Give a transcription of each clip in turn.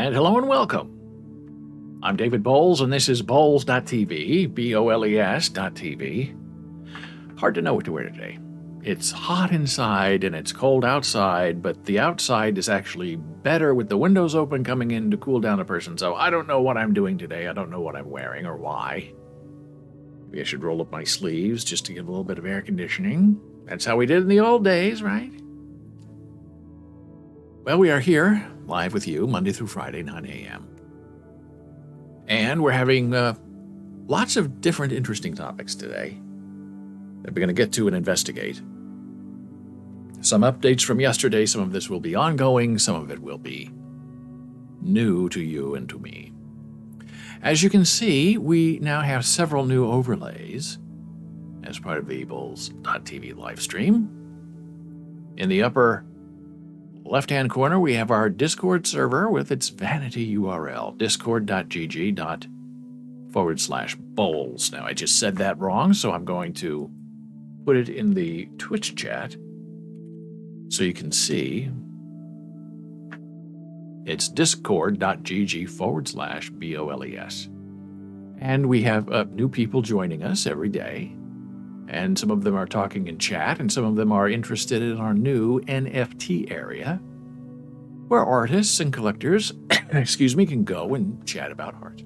And hello and welcome. I'm David Boles, and this is Boles.tv, B-O-L-E-S.tv. Hard to know what to wear today. It's hot inside and it's cold outside, but the outside is actually better with the windows open coming in to cool down a person, so I don't know what I'm doing today. I don't know what I'm wearing or why. Maybe I should roll up my sleeves just to give a little bit of air conditioning. That's how we did in the old days, right? Well, we are here, live with you, Monday through Friday, 9 a.m. And we're having lots of different interesting topics today that we're going to get to and investigate. Some updates from yesterday, some of this will be ongoing, some of it will be new to you and to me. As you can see, we now have several new overlays as part of the Boles.tv live stream. In the upper left-hand corner, we have our Discord server with its vanity URL, discord.gg/Boles. Now, I just said that wrong, so I'm going to put it in the Twitch chat so you can see. It's discord.gg/BOLES. And we have new people joining us every day. And some of them are talking in chat, and some of them are interested in our new NFT area, where artists and collectors, can go and chat about art.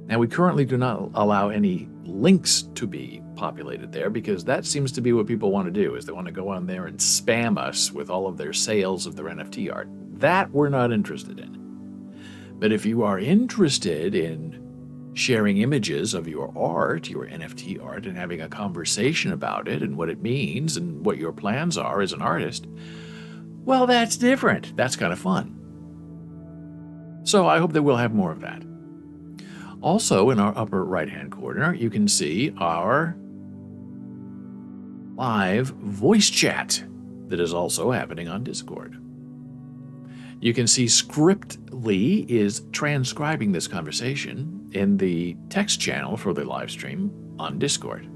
Now, we currently do not allow any links to be populated there, because that seems to be what people want to do, is they want to go on there and spam us with all of their sales of their NFT art. That we're not interested in. But if you are interested in sharing images of your art, your NFT art, and having a conversation about it and what it means and what your plans are as an artist, well, that's different. That's kind of fun. So I hope that we'll have more of that. Also, in our upper right-hand corner, you can see our live voice chat that is also happening on Discord. You can see Scriptly is transcribing this conversation in the text channel for the live stream on Discord.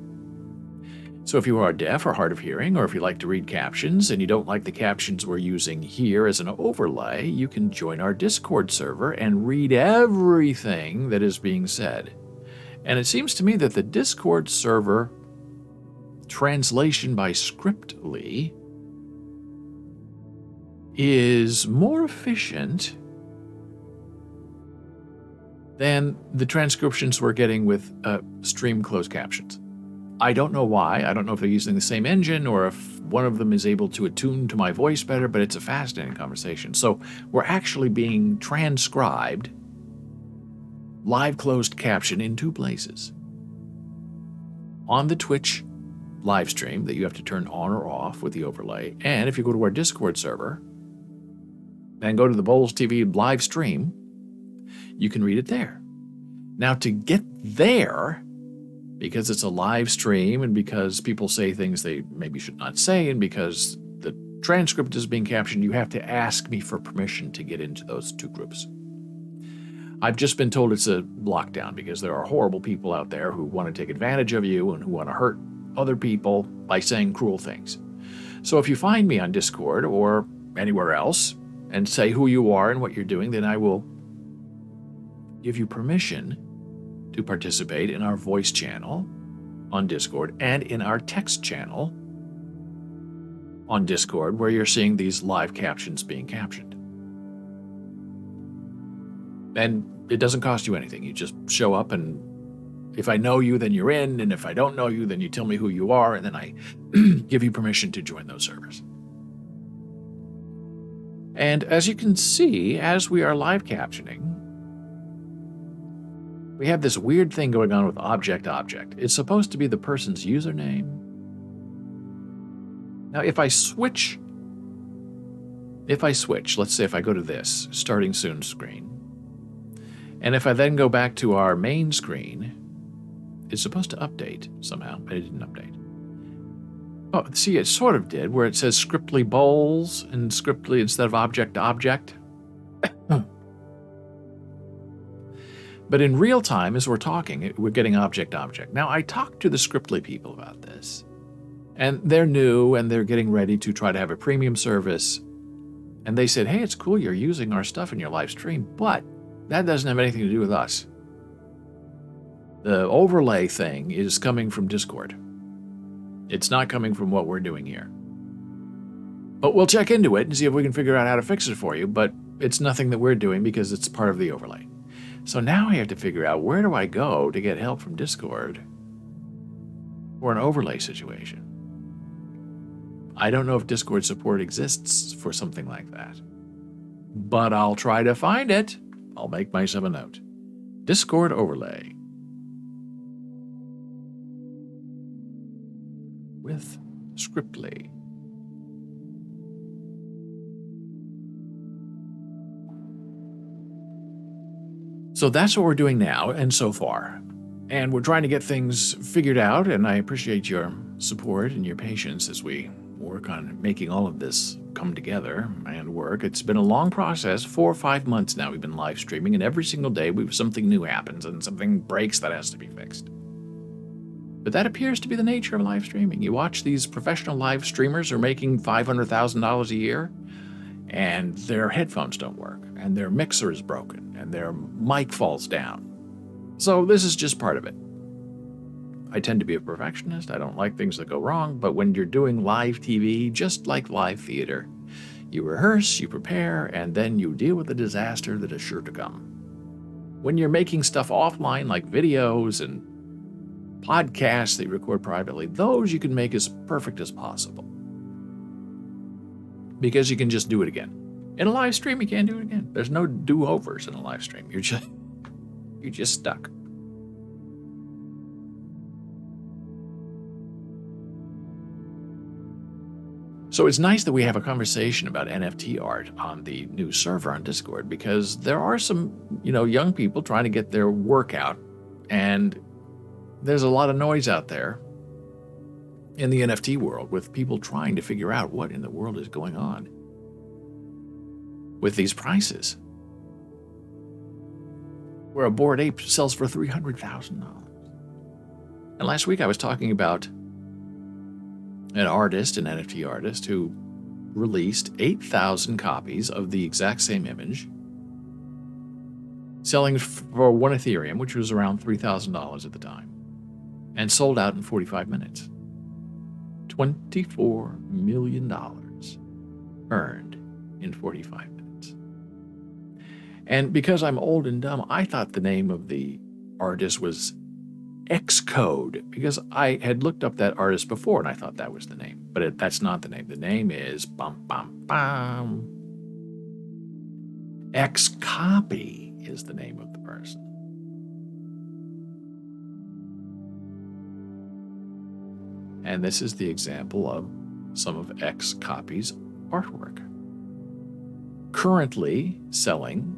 So if you are deaf or hard of hearing, or if you like to read captions and you don't like the captions we're using here as an overlay, you can join our Discord server and read everything that is being said. And it seems to me that the Discord server translation by Scriptly is more efficient than the transcriptions we're getting with stream closed captions. I don't know why. I don't know if they're using the same engine or if one of them is able to attune to my voice better, but it's a fascinating conversation. So we're actually being transcribed live closed caption in two places. On the Twitch live stream that you have to turn on or off with the overlay, and if you go to our Discord server and go to the Boles TV live stream, you can read it there. Now, to get there, because it's a live stream and because people say things they maybe should not say and because the transcript is being captioned, you have to ask me for permission to get into those two groups. I've just been told it's a lockdown because there are horrible people out there who want to take advantage of you and who want to hurt other people by saying cruel things. So if you find me on Discord or anywhere else and say who you are and what you're doing, then I will give you permission to participate in our voice channel on Discord and in our text channel on Discord, where you're seeing these live captions being captioned. And it doesn't cost you anything. You just show up, and if I know you, then you're in, and if I don't know you, then you tell me who you are, and then I give you permission to join those servers. And as you can see, as we are live captioning, we have this weird thing going on with object. It's supposed to be the person's username. Now, if I switch, let's say if I go to this, starting soon screen, and if I then go back to our main screen, it's supposed to update somehow, but it didn't update. Oh, see, it sort of did, where it says Scriptly Boles and Scriptly instead of object. But in real time, as we're talking, we're getting object. Now, I talked to the Scriptly people about this, and they're new, and they're getting ready to try to have a premium service. And they said, hey, it's cool you're using our stuff in your live stream, but that doesn't have anything to do with us. The overlay thing is coming from Discord. It's not coming from what we're doing here. But we'll check into it and see if we can figure out how to fix it for you, but it's nothing that we're doing because it's part of the overlay. So now I have to figure out, where do I go to get help from Discord for an overlay situation? I don't know if Discord support exists for something like that, but I'll try to find it. I'll make myself a note. Discord overlay with Scriptly. So that's what we're doing now and so far. And we're trying to get things figured out, and I appreciate your support and your patience as we work on making all of this come together and work. It's been a long process. 4 or 5 months now we've been live streaming, and every single day something new happens and something breaks that has to be fixed. But that appears to be the nature of live streaming. You watch these professional live streamers who are making $500,000 a year, and their headphones don't work, and their mixer is broken, and their mic falls down. So this is just part of it. I tend to be a perfectionist. I don't like things that go wrong, but when you're doing live TV, just like live theater, you rehearse, you prepare, and then you deal with the disaster that is sure to come. When you're making stuff offline, like videos and podcasts that you record privately, those you can make as perfect as possible, because you can just do it again. In a live stream, you can't do it again. There's no do-overs in a live stream. You're just stuck. So it's nice that we have a conversation about NFT art on the new server on Discord, because there are some, young people trying to get their work out, and there's a lot of noise out there in the NFT world with people trying to figure out what in the world is going on with these prices, where a Bored Ape sells for $300,000. And last week I was talking about an NFT artist, who released 8,000 copies of the exact same image, selling for 1 Ethereum, which was around $3,000 at the time, and sold out in 45 minutes. $24 million earned in 45 minutes. And because I'm old and dumb, I thought the name of the artist was XCODE, because I had looked up that artist before and I thought that was the name, but that's not the name. The name is XCOPY is the name of the person. And this is the example of some of XCOPY's artwork, currently selling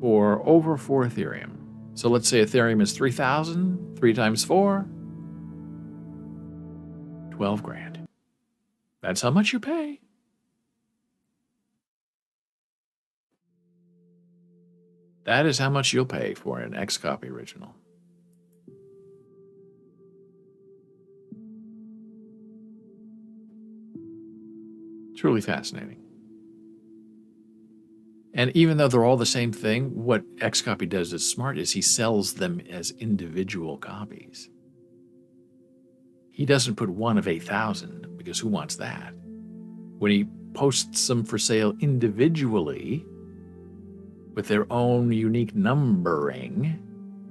for over 4 Ethereum. So let's say Ethereum is 3,000, 3 times 4, 12 grand. That's how much you pay. That is how much you'll pay for an XCOPY original. Truly fascinating. And even though they're all the same thing, what XCOPY does that's smart is he sells them as individual copies. He doesn't put one of 8,000, because who wants that? When he posts them for sale individually with their own unique numbering,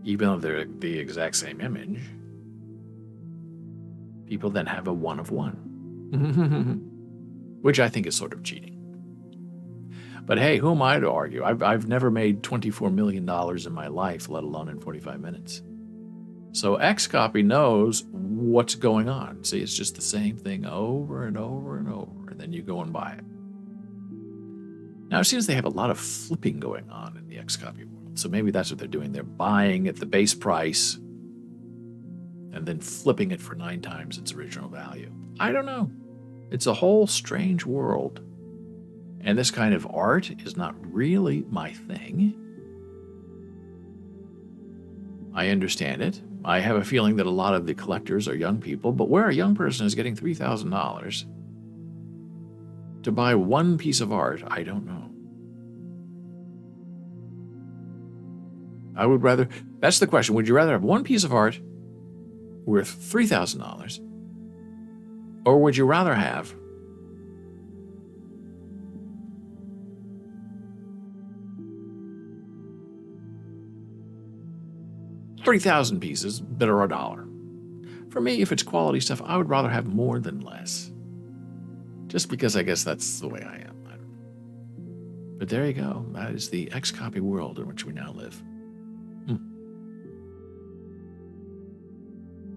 even though they're the exact same image, people then have a one of one, which I think is sort of cheating. But hey, who am I to argue? I've never made $24 million in my life, let alone in 45 minutes. So XCOPY knows what's going on. See, it's just the same thing over and over and over, and then you go and buy it. Now, it seems they have a lot of flipping going on in the XCOPY world, so maybe that's what they're doing. They're buying at the base price and then flipping it for 9 times its original value. I don't know. It's a whole strange world. And this kind of art is not really my thing. I understand it. I have a feeling that a lot of the collectors are young people, but where a young person is getting $3,000 To buy one piece of art, I don't know. I would rather, that's the question, would you rather have one piece of art worth $3,000, or would you rather have 3,000 pieces that are $1? For me, if it's quality stuff, I would rather have more than less. Just because I guess that's the way I am. I don't know. But there you go. That is the XCOPY world in which we now live.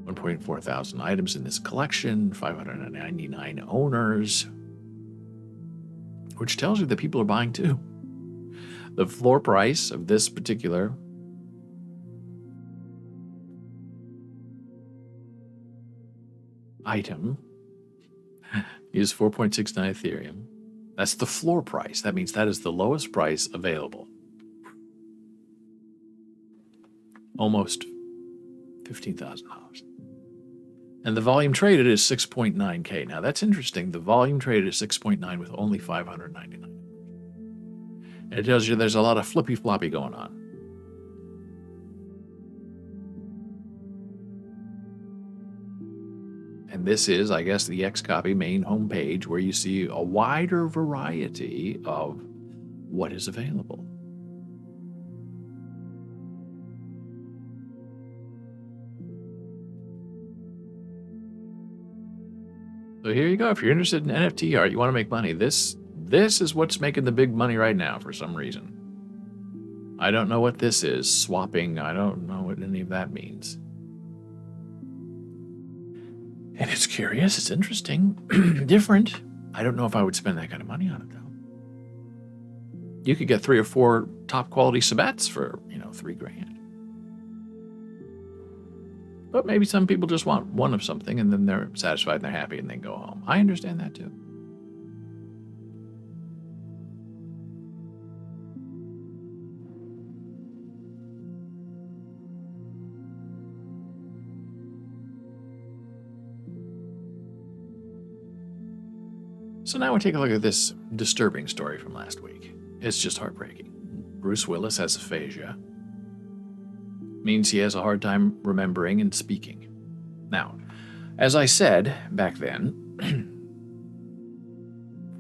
1.4 thousand items in this collection, 599 owners, which tells you that people are buying too. The floor price of this particular item is 4.69 Ethereum. That's the floor price. That means that is the lowest price available. Almost $15,000. And the volume traded is 6.9K. Now that's interesting. The volume traded is 6.9 with only 599. And it tells you there's a lot of flippy floppy going on. And this is, I guess, the XCOPY main homepage where you see a wider variety of what is available. So here you go. If you're interested in NFT art, you want to make money, this is what's making the big money right now for some reason. I don't know what this is. Swapping, I don't know what any of that means. And it's curious, it's interesting, different. I don't know if I would spend that kind of money on it, though. You could get 3 or 4 top quality sabbats for, $3,000. But maybe some people just want one of something and then they're satisfied and they're happy and they go home. I understand that too. So now we take a look at this disturbing story from last week. It's just heartbreaking. Bruce Willis has aphasia. Means he has a hard time remembering and speaking. Now, as I said back then,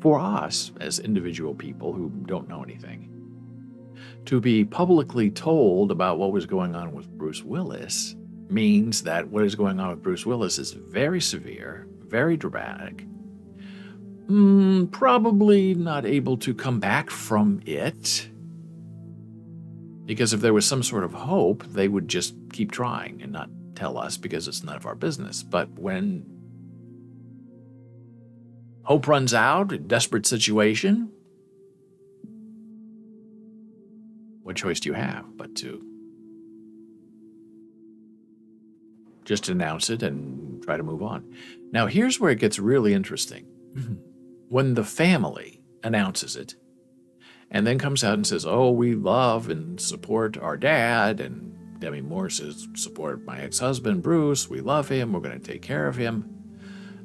for us as individual people who don't know anything, to be publicly told about what was going on with Bruce Willis means that what is going on with Bruce Willis is very severe, very dramatic, probably not able to come back from it. Because if there was some sort of hope, they would just keep trying and not tell us because it's none of our business. But when hope runs out, a desperate situation, what choice do you have but to just announce it and try to move on? Now, here's where it gets really interesting. When the family announces it, and then comes out and says, oh, we love and support our dad. And Demi Moore says, support my ex-husband, Bruce. We love him. We're going to take care of him.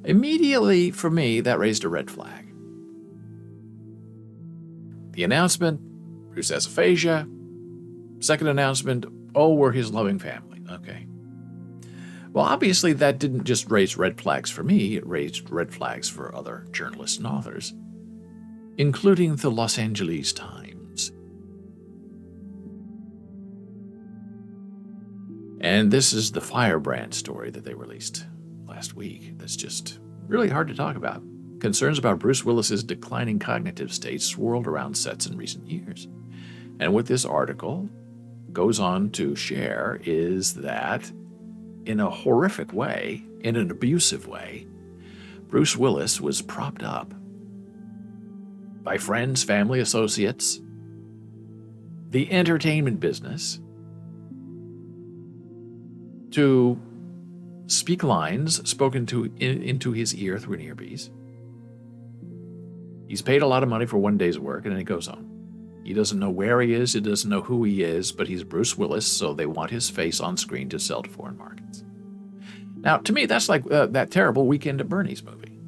Immediately, for me, that raised a red flag. The announcement, Bruce has aphasia. Second announcement, oh, we're his loving family. Okay. Well, obviously, that didn't just raise red flags for me. It raised red flags for other journalists and authors, including the Los Angeles Times. And this is the firebrand story that they released last week. That's just really hard to talk about. Concerns about Bruce Willis's declining cognitive state swirled around sets in recent years. And what this article goes on to share is that in a horrific way, in an abusive way, Bruce Willis was propped up by friends, family, associates, the entertainment business, to speak lines spoken into his ear through an earpiece. He's paid a lot of money for one day's work, and then he goes home. He doesn't know where he is, he doesn't know who he is, but he's Bruce Willis, so they want his face on screen to sell to foreign markets. Now, to me, that's like that terrible Weekend at Bernie's movie.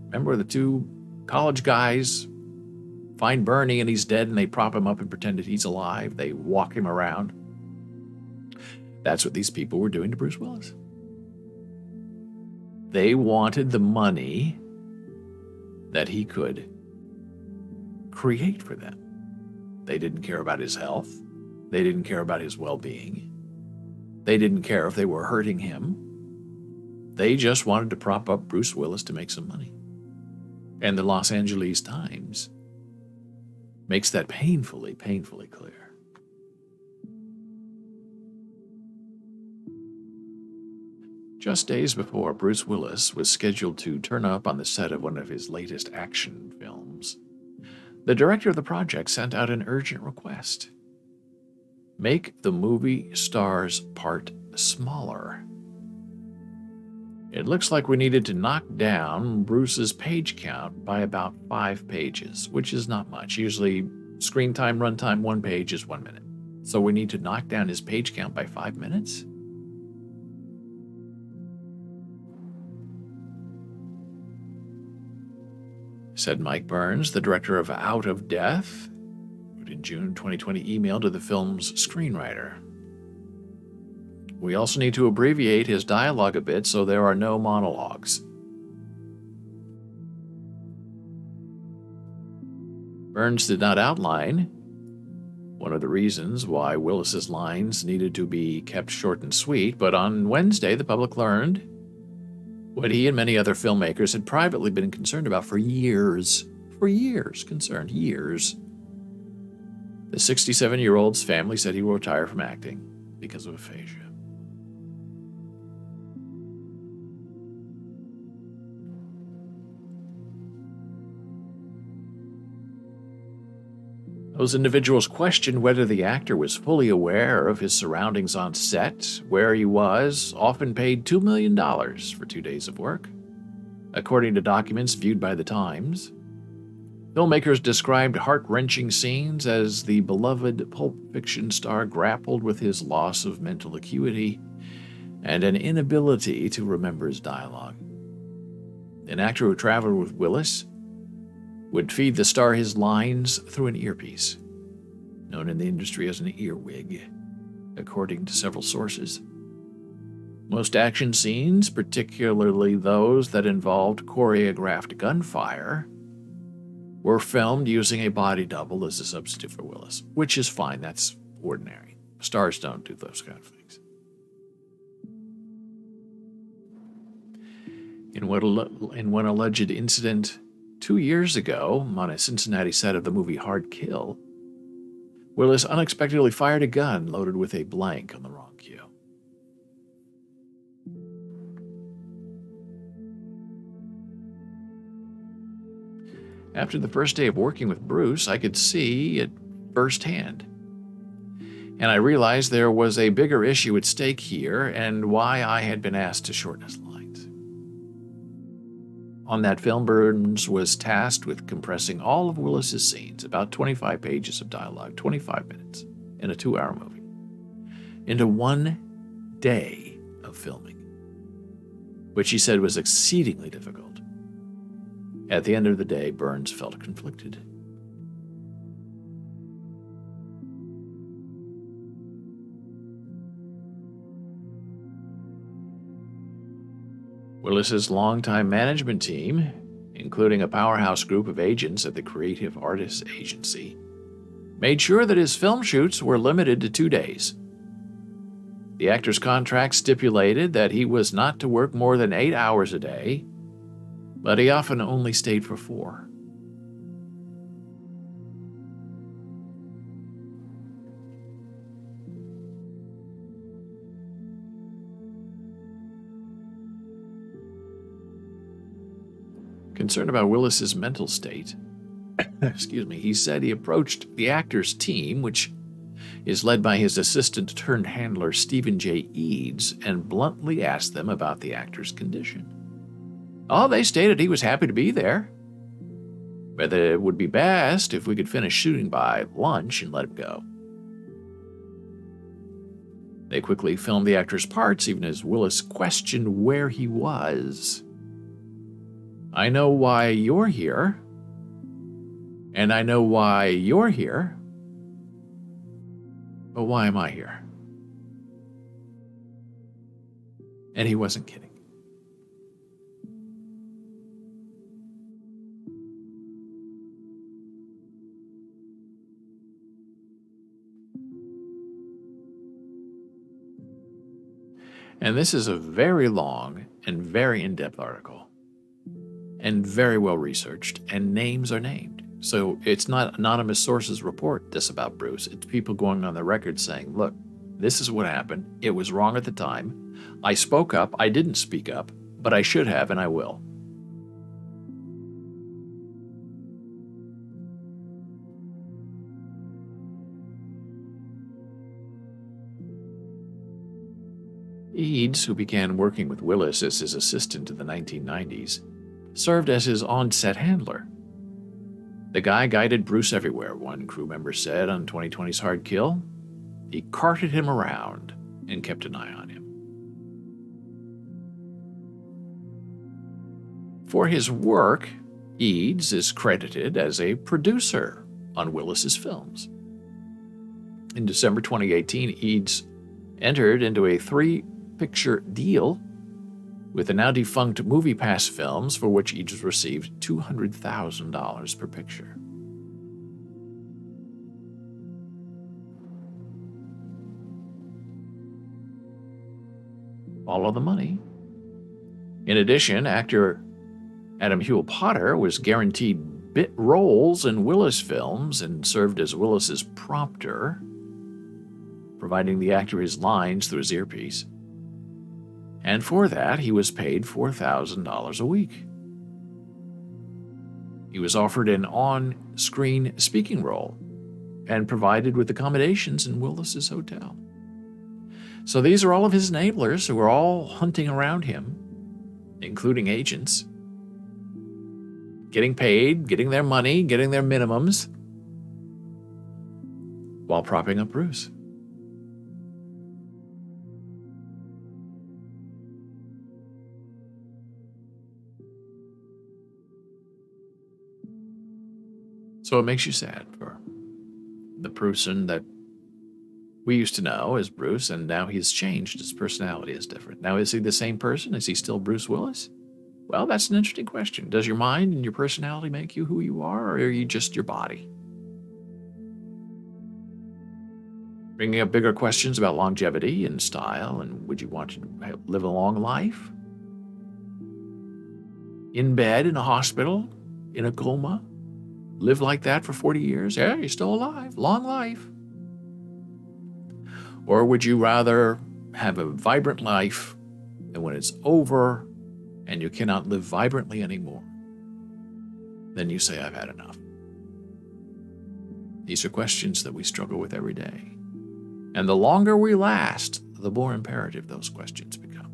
Remember the two College guys find Bernie and he's dead, and they prop him up and pretend that he's alive. They walk him around. That's what these people were doing to Bruce Willis. They wanted the money that he could create for them. They didn't care about his health. They didn't care about his well-being. They didn't care if they were hurting him. They just wanted to prop up Bruce Willis to make some money. And the Los Angeles Times makes that painfully, painfully clear. Just days before Bruce Willis was scheduled to turn up on the set of one of his latest action films, the director of the project sent out an urgent request. Make the movie star's part smaller. It looks like we needed to knock down Bruce's page count by about 5 pages, which is not much. Usually, screen time, runtime, 1 page is 1 minute. So we need to knock down his page count by 5 minutes? Said Mike Burns, the director of Out of Death, wrote in June 2020 email to the film's screenwriter. We also need to abbreviate his dialogue a bit so there are no monologues. Burns did not outline one of the reasons why Willis's lines needed to be kept short and sweet, but on Wednesday the public learned what he and many other filmmakers had privately been concerned about for years. The 67-year-old's family said he will retire from acting because of aphasia. Those individuals questioned whether the actor was fully aware of his surroundings on set, where he was, often paid $2 million for 2 days of work. According to documents viewed by the Times, filmmakers described heart-wrenching scenes as the beloved Pulp Fiction star grappled with his loss of mental acuity and an inability to remember his dialogue. An actor who traveled with Willis would feed the star his lines through an earpiece, known in the industry as an earwig, according to several sources. Most action scenes, particularly those that involved choreographed gunfire, were filmed using a body double as a substitute for Willis, which is fine. That's ordinary. Stars don't do those kind of things. In one alleged incident 2 years ago, on a Cincinnati set of the movie Hard Kill, Willis unexpectedly fired a gun loaded with a blank on the wrong cue. After the first day of working with Bruce, I could see it firsthand. And I realized there was a bigger issue at stake here and why I had been asked to shorten his lines. On that film, Burns was tasked with compressing all of Willis's scenes, about 25 pages of dialogue, 25 minutes, in a 2-hour movie, into 1 day of filming, which he said was exceedingly difficult. At the end of the day, Burns felt conflicted. Willis's longtime management team, including a powerhouse group of agents at the Creative Artists Agency, made sure that his film shoots were limited to 2 days. The actor's contract stipulated that he was not to work more than 8 hours a day, but he often only stayed for 4. Concerned about Willis's mental state, he said he approached the actor's team, which is led by his assistant-turned-handler Stephen J. Eads, and bluntly asked them about the actor's condition. Oh, they stated he was happy to be there, but that it would be best if we could finish shooting by lunch and let him go. They quickly filmed the actor's parts, even as Willis questioned where he was. I know why you're here, And I know why you're here. But why am I here? And he wasn't kidding. And this is a very long and very in-depth article, and very well researched, and names are named. So it's not anonymous sources report this about Bruce. It's people going on the record saying, look, this is what happened. It was wrong at the time. I spoke up. I didn't speak up, but I should have, and I will. Eads, who began working with Willis as his assistant in the 1990s, served as his on-set handler. The guy guided Bruce everywhere, one crew member said on 2020's Hard Kill. He carted him around and kept an eye on him. For his work, Eads is credited as a producer on Willis's films. In December 2018, Eads entered into a 3-picture deal with the now defunct MoviePass Films, for which Eads received $200,000 per picture. Follow the money. In addition, actor Adam Hewell Potter was guaranteed bit roles in Willis films and served as Willis's prompter, providing the actor his lines through his earpiece. And for that, he was paid $4,000 a week. He was offered an on-screen speaking role and provided with accommodations in Willis's hotel. So these are all of his enablers who are all hunting around him, including agents, getting paid, getting their money, getting their minimums, while propping up Bruce. So it makes you sad for the person that we used to know as Bruce, and now he's changed. His personality is different. Now, is he the same person? Is he still Bruce Willis? Well, that's an interesting question. Does your mind and your personality make you who you are, or are you just your body? Bringing up bigger questions about longevity and style, and would you want to live a long life? In bed, in a hospital, in a coma? Live like that for 40 years? Yeah, you're still alive. Long life. Or would you rather have a vibrant life, and when it's over and you cannot live vibrantly anymore, then you say, I've had enough? These are questions that we struggle with every day. And the longer we last, the more imperative those questions become.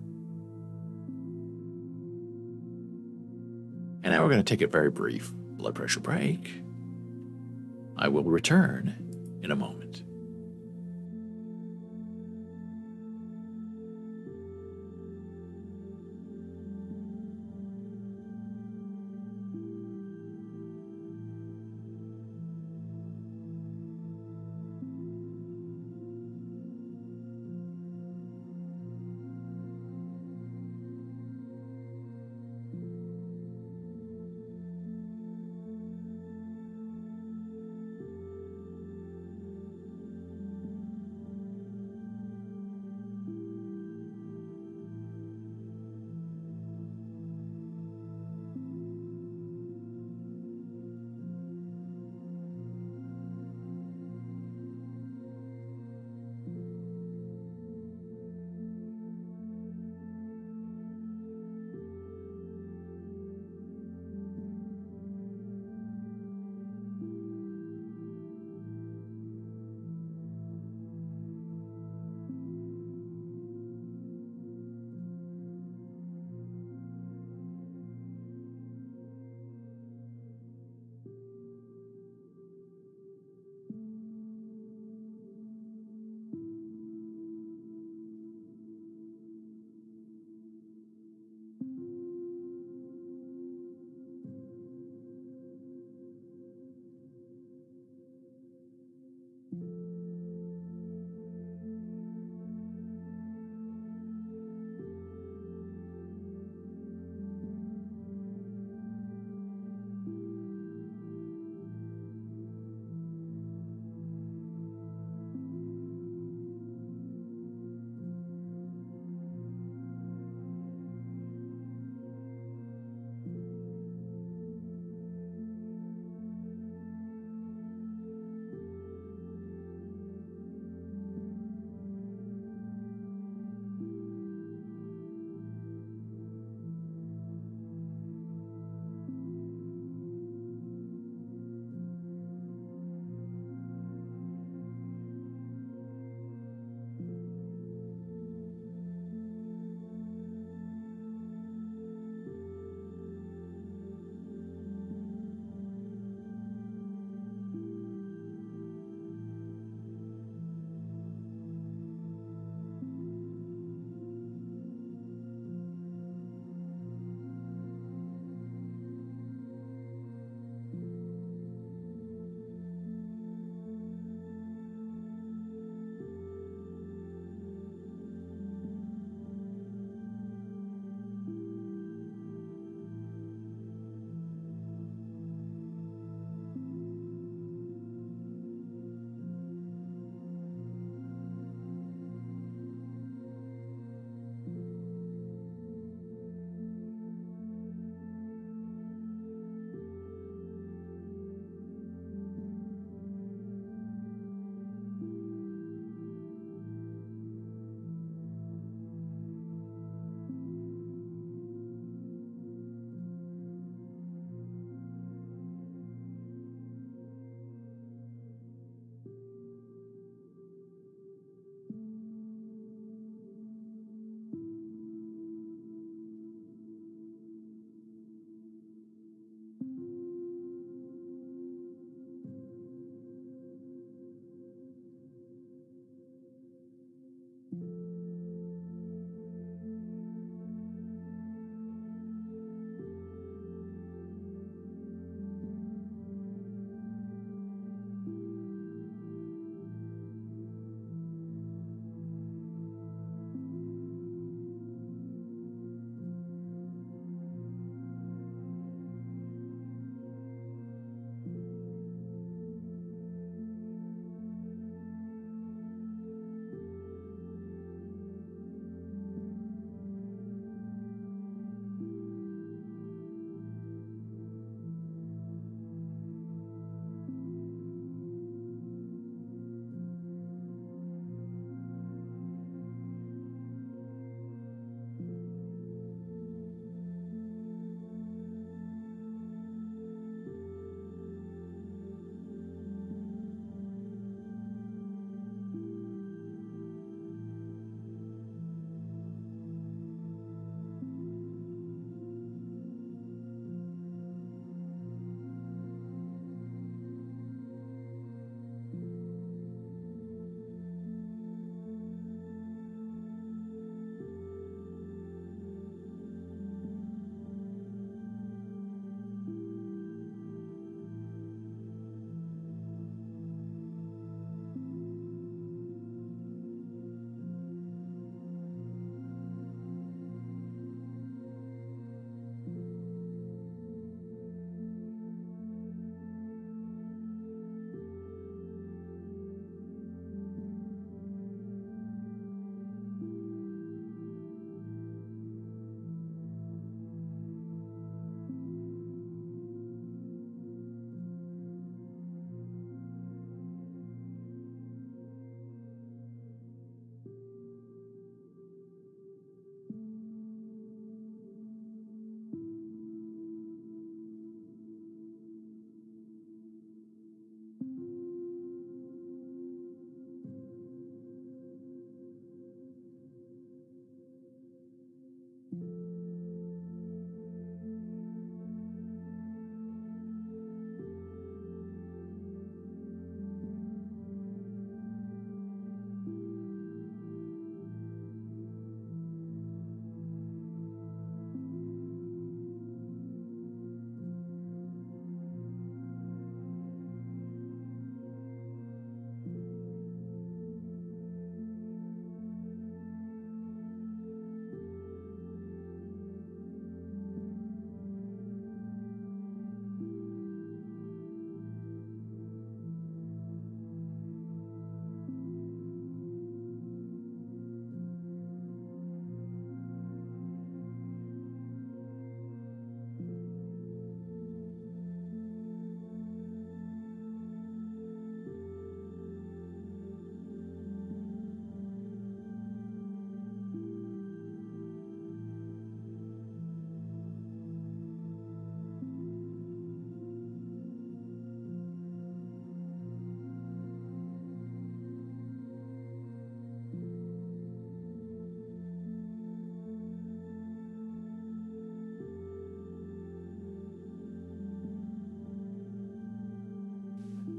And now we're going to take a very brief blood pressure break. I will return in a moment.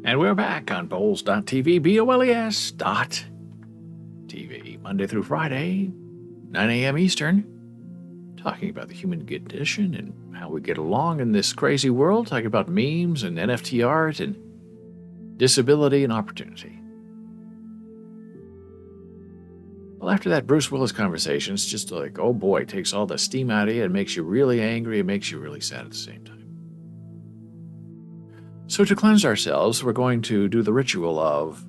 And we're back on Boles.tv, BOLES.TV, Monday through Friday, 9 a.m. Eastern, talking about the human condition and how we get along in this crazy world, talking about memes and NFT art and disability and opportunity. Well, after that Bruce Willis conversation, it's just like, oh boy, it takes all the steam out of you. It makes you really angry. It makes you really sad at the same time. So to cleanse ourselves, we're going to do the ritual of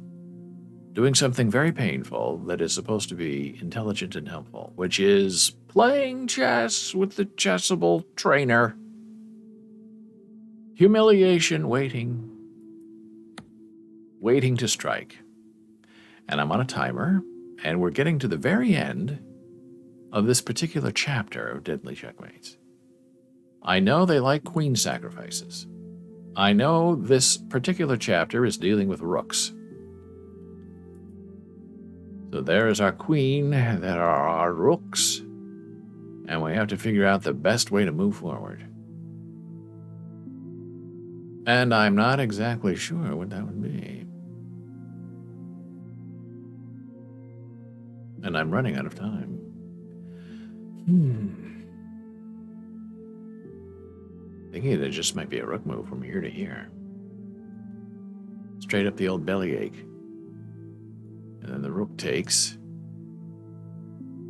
doing something very painful that is supposed to be intelligent and helpful, which is playing chess with the chessable trainer. Humiliation waiting to strike. And I'm on a timer, and we're getting to the very end of this particular chapter of Deadly Checkmates. I know they like queen sacrifices. I know this particular chapter is dealing with rooks. So there is our queen, there are our rooks, and we have to figure out the best way to move forward. And I'm not exactly sure what that would be. And I'm running out of time. Thinking it just might be a rook move from here to here. Straight up the old bellyache. And then the rook takes.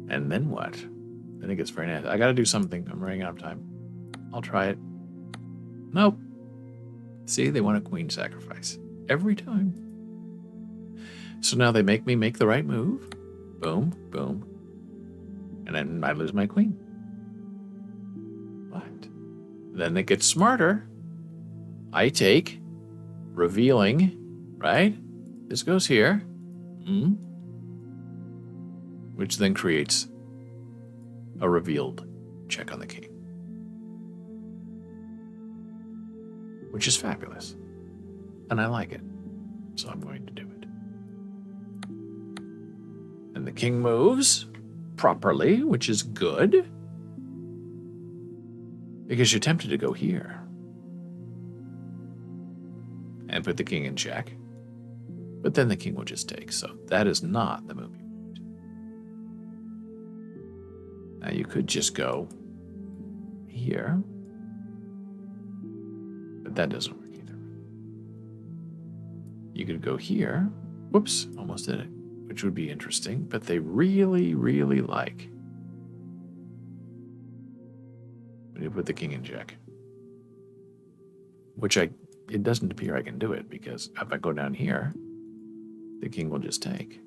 And then what? Then it gets very nasty. I gotta do something. I'm running out of time. I'll try it. Nope. See, they want a queen sacrifice. Every time. So now they make me make the right move. Boom, boom. And then I lose my queen. What? Then it gets smarter. I take, revealing, right? This goes here. Which then creates a revealed check on the king. Which is fabulous. And I like it. So I'm going to do it. And the king moves properly, which is good. Because you're tempted to go here. And put the king in check. But then the king will just take. So that is not the move you want. Now you could just go here. But that doesn't work either. You could go here. Whoops, almost did it. Which would be interesting. But they really, really like when you put the king in check. Which it doesn't appear I can do it, because if I go down here, the king will just take.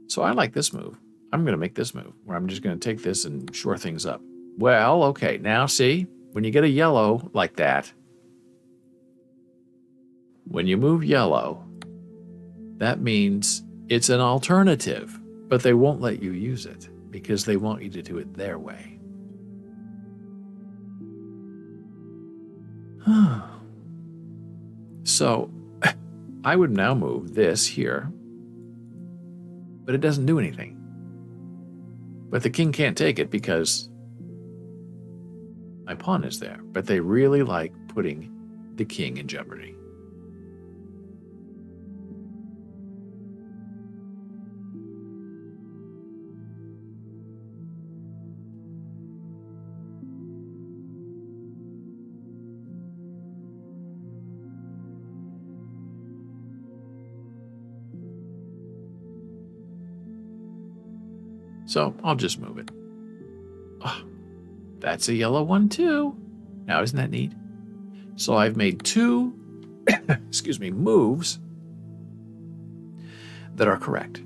So I like this move. I'm going to make this move, where I'm just going to take this and shore things up. Well, okay, now see, when you get a yellow like that, when you move yellow, that means it's an alternative, but they won't let you use it, because they want you to do it their way. So, I would now move this here, but it doesn't do anything. But the king can't take it because my pawn is there. But they really like putting the king in jeopardy. So I'll just move it. Oh, that's a yellow one too. Now, isn't that neat? So I've made two, moves that are correct,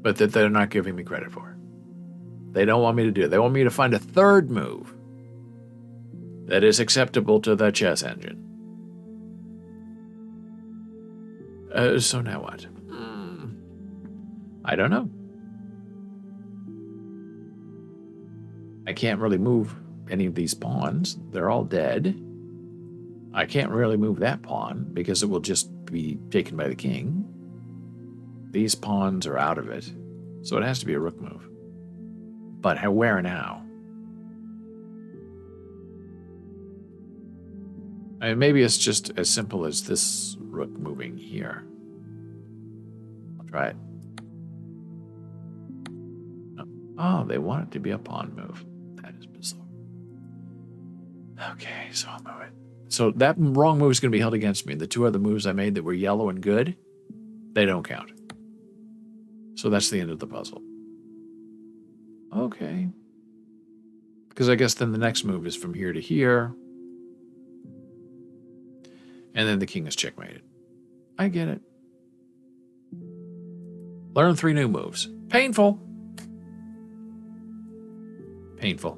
but that they're not giving me credit for. They don't want me to do it. They want me to find a third move that is acceptable to the chess engine. So now what? I don't know. I can't really move any of these pawns. They're all dead. I can't really move that pawn because it will just be taken by the king. These pawns are out of it, so it has to be a rook move. But where and how? Maybe it's just as simple as this rook moving here. I'll try it. Oh, they want it to be a pawn move. That is bizarre. Okay, so I'll move it. So that wrong move is going to be held against me. The two other moves I made that were yellow and good, they don't count. So that's the end of the puzzle. Okay. Because I guess then the next move is from here to here. And then the king is checkmated. I get it. Learn 3 new moves. Painful. Painful.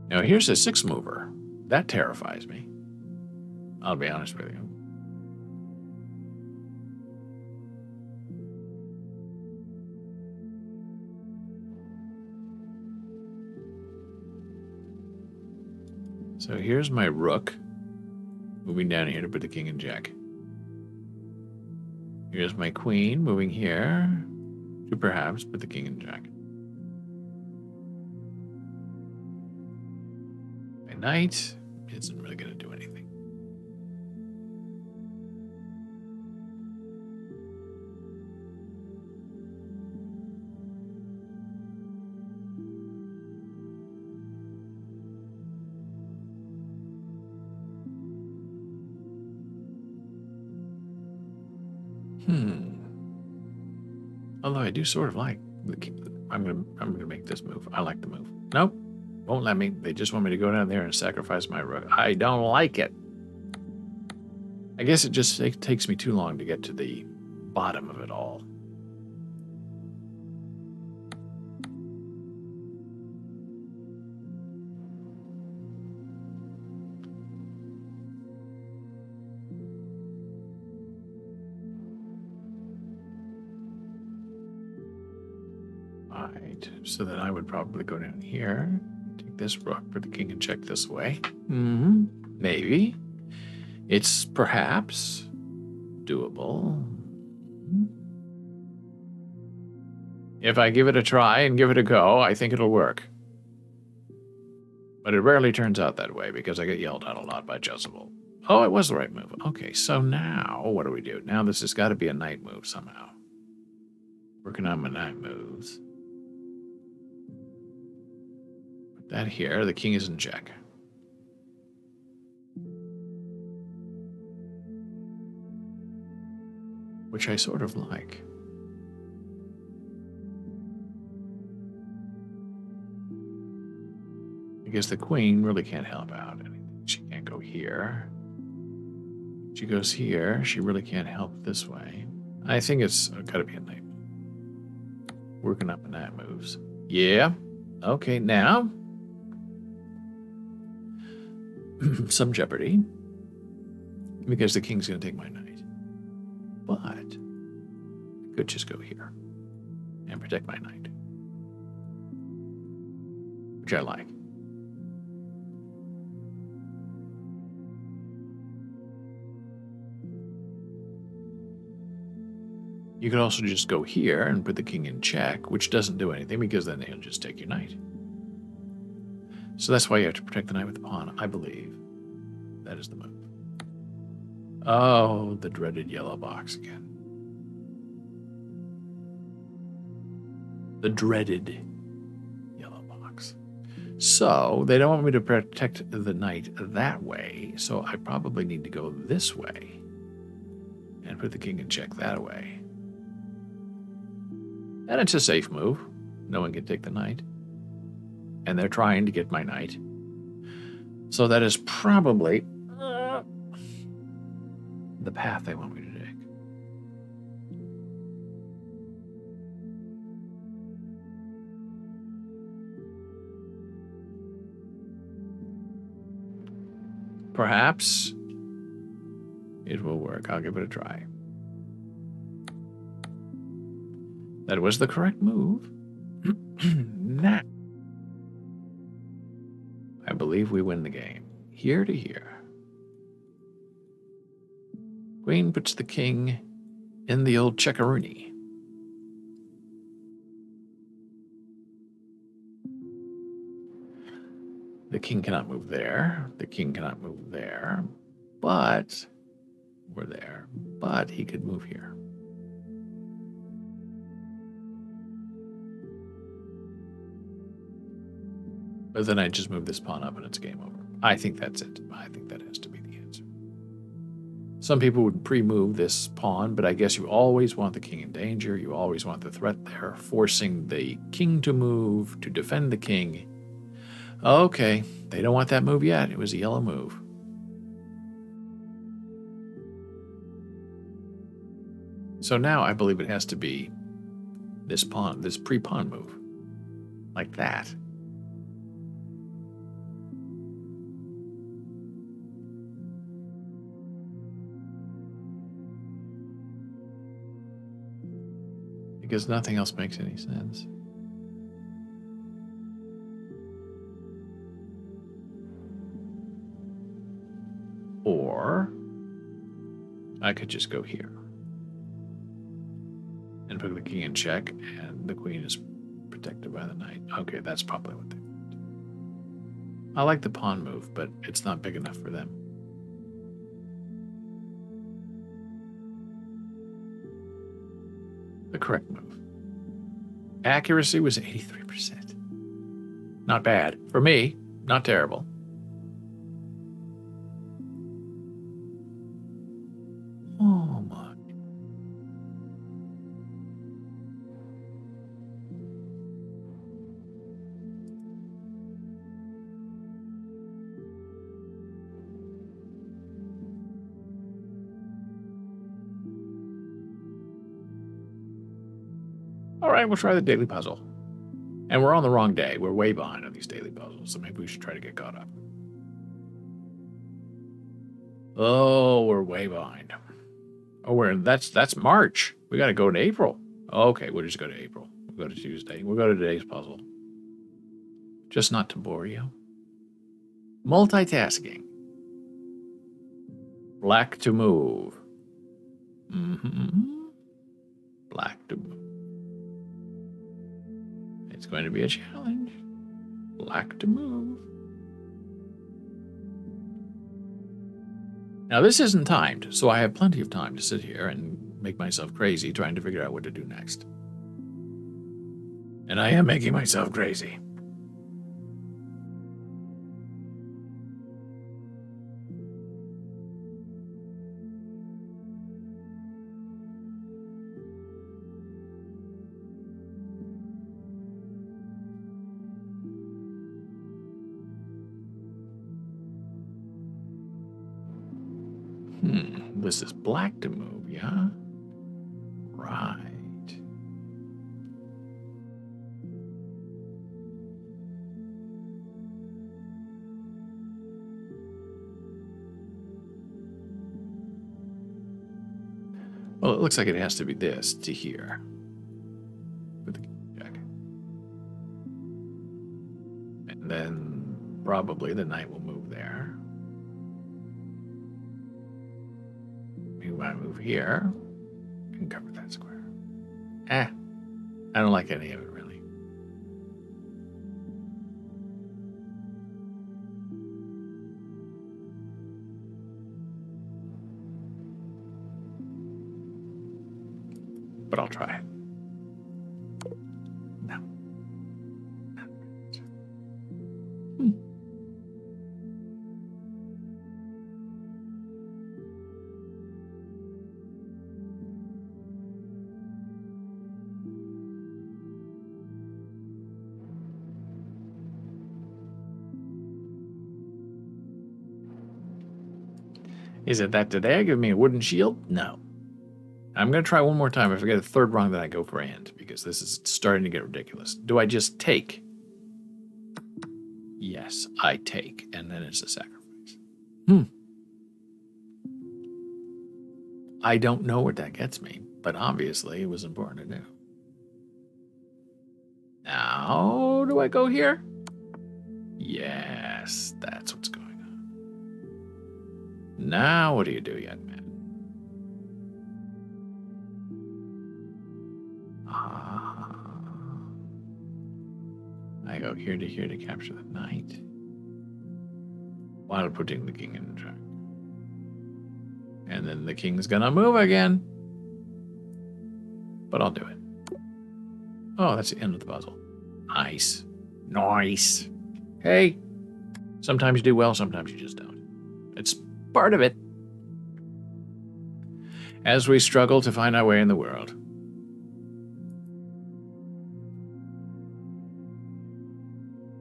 Now here's a 6 mover. That terrifies me. I'll be honest with you. So here's my rook moving down here to put the king in check. Here's my queen moving here to perhaps put the king in check. My knight isn't really going to do anything. Although I do sort of like I'm gonna make this move. I like the move. Nope, won't let me. They just want me to go down there and sacrifice my rook. I don't like it. I guess it just takes me too long to get to the bottom of it all. So then I would probably go down here, take this rook, put the king in check this way. Maybe. It's perhaps doable. If I give it a try and give it a go, I think it'll work. But it rarely turns out that way because I get yelled at a lot by Jezebel. Oh, it was the right move. Okay, so now what do we do? Now this has got to be a knight move somehow. Working on my knight moves. That here, the king is in check. Which I sort of like. Because the queen really can't help out anything. She can't go here. She goes here. She really can't help this way. I think it's gotta be a knight. Working up on knight moves. Yeah. Okay, now some jeopardy, because the king's going to take my knight. But I could just go here and protect my knight, which I like. You could also just go here and put the king in check, which doesn't do anything because then he'll just take your knight. So that's why you have to protect the knight with the pawn, I believe. That is the move. Oh, the dreaded yellow box again. The dreaded yellow box. So they don't want me to protect the knight that way, so I probably need to go this way and put the king in check that way. And it's a safe move. No one can take the knight. And they're trying to get my knight. So that is probably the path they want me to take. Perhaps it will work. I'll give it a try. That was the correct move. Now, I believe we win the game. Here to here. Queen puts the king in the old checkeroony. The king cannot move there. The king cannot move there. But we're there. But he could move here. But then I just move this pawn up and it's game over. I think that's it. I think that has to be the answer. Some people would pre-move this pawn, but I guess you always want the king in danger. You always want the threat there, forcing the king to move to defend the king. Okay, they don't want that move yet. It was a yellow move. So now I believe it has to be this pawn, this pre-pawn move. Like that. Because nothing else makes any sense. Or I could just go here and put the king in check, and the queen is protected by the knight. Okay, that's probably what they want. I like the pawn move, but it's not big enough for them. The correct move. Accuracy was 83%. Not bad. For me, not terrible. Oh my. All right, we'll try the daily puzzle. And we're on the wrong day. We're way behind on these daily puzzles, so maybe we should try to get caught up. Oh, we're way behind. Oh, that's March. We got to go to April. Okay, we'll just go to April. We'll go to Tuesday. We'll go to today's puzzle. Just not to bore you. Multitasking. Black to move. Black to move. It's going to be a challenge. Black to move. Now this isn't timed, so I have plenty of time to sit here and make myself crazy trying to figure out what to do next. And I am making myself crazy. This is black to move, yeah? Right. Well, it looks like it has to be this to here. With the check. And then probably the knight will move there. I move here and cover that square. I don't like any of it really. But I'll try it. No. Is it that today? Give me a wooden shield? No. I'm going to try one more time. If I get a third wrong, then I go for a hint, because this is starting to get ridiculous. Do I just take? Yes, I take, and then it's a sacrifice. I don't know what that gets me, but obviously it was important to do. Now, do I go here? Yes, that's what's going on. Now, what do you do, young man? I go here to capture the knight. while putting the king in check. And then the king's gonna move again. But I'll do it. Oh, that's the end of the puzzle. Nice. Nice. Hey, sometimes you do well, sometimes you just don't. It's part of it. As we struggle to find our way in the world.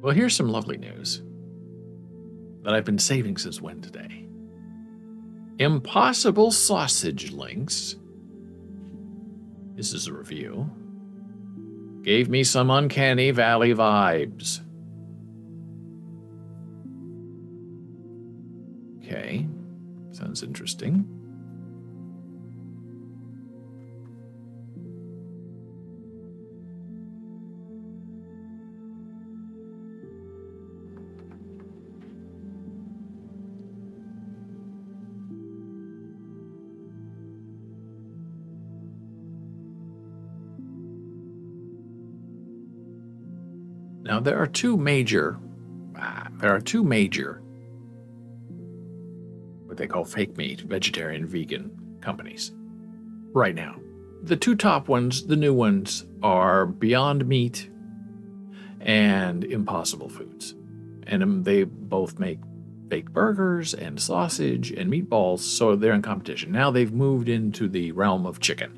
Well, here's some lovely news that I've been saving since Wednesday. Impossible Sausage Links. This is a review. Gave me some Uncanny Valley vibes. Okay, sounds interesting. Now, there are two major, what they call fake meat, vegetarian, vegan companies right now. The two top ones, the new ones, are Beyond Meat and Impossible Foods. And they both make fake burgers and sausage and meatballs, so they're in competition. Now they've moved into the realm of chicken.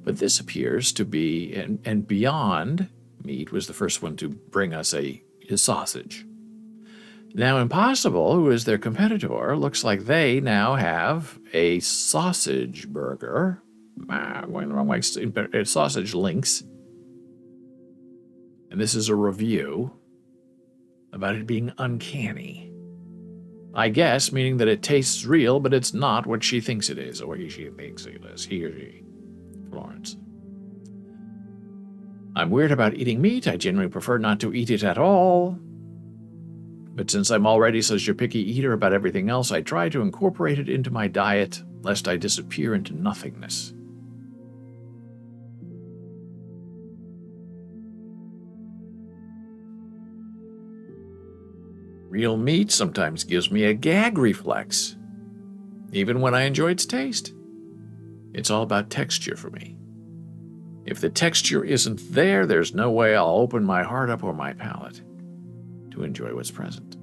But this appears to be, and Beyond Meat was the first one to bring us a sausage. Now Impossible, who is their competitor, looks like they now have a sausage burger. Going the wrong way. Sausage links. And this is a review about it being uncanny. I guess, meaning that it tastes real, but it's not what she thinks it is, or she thinks it is. He or she. Florence. I'm weird about eating meat. I generally prefer not to eat it at all. But since I'm already such a picky eater about everything else, I try to incorporate it into my diet, lest I disappear into nothingness. Real meat sometimes gives me a gag reflex, even when I enjoy its taste. It's all about texture for me. If the texture isn't there, there's no way I'll open my heart up or my palate to enjoy what's present.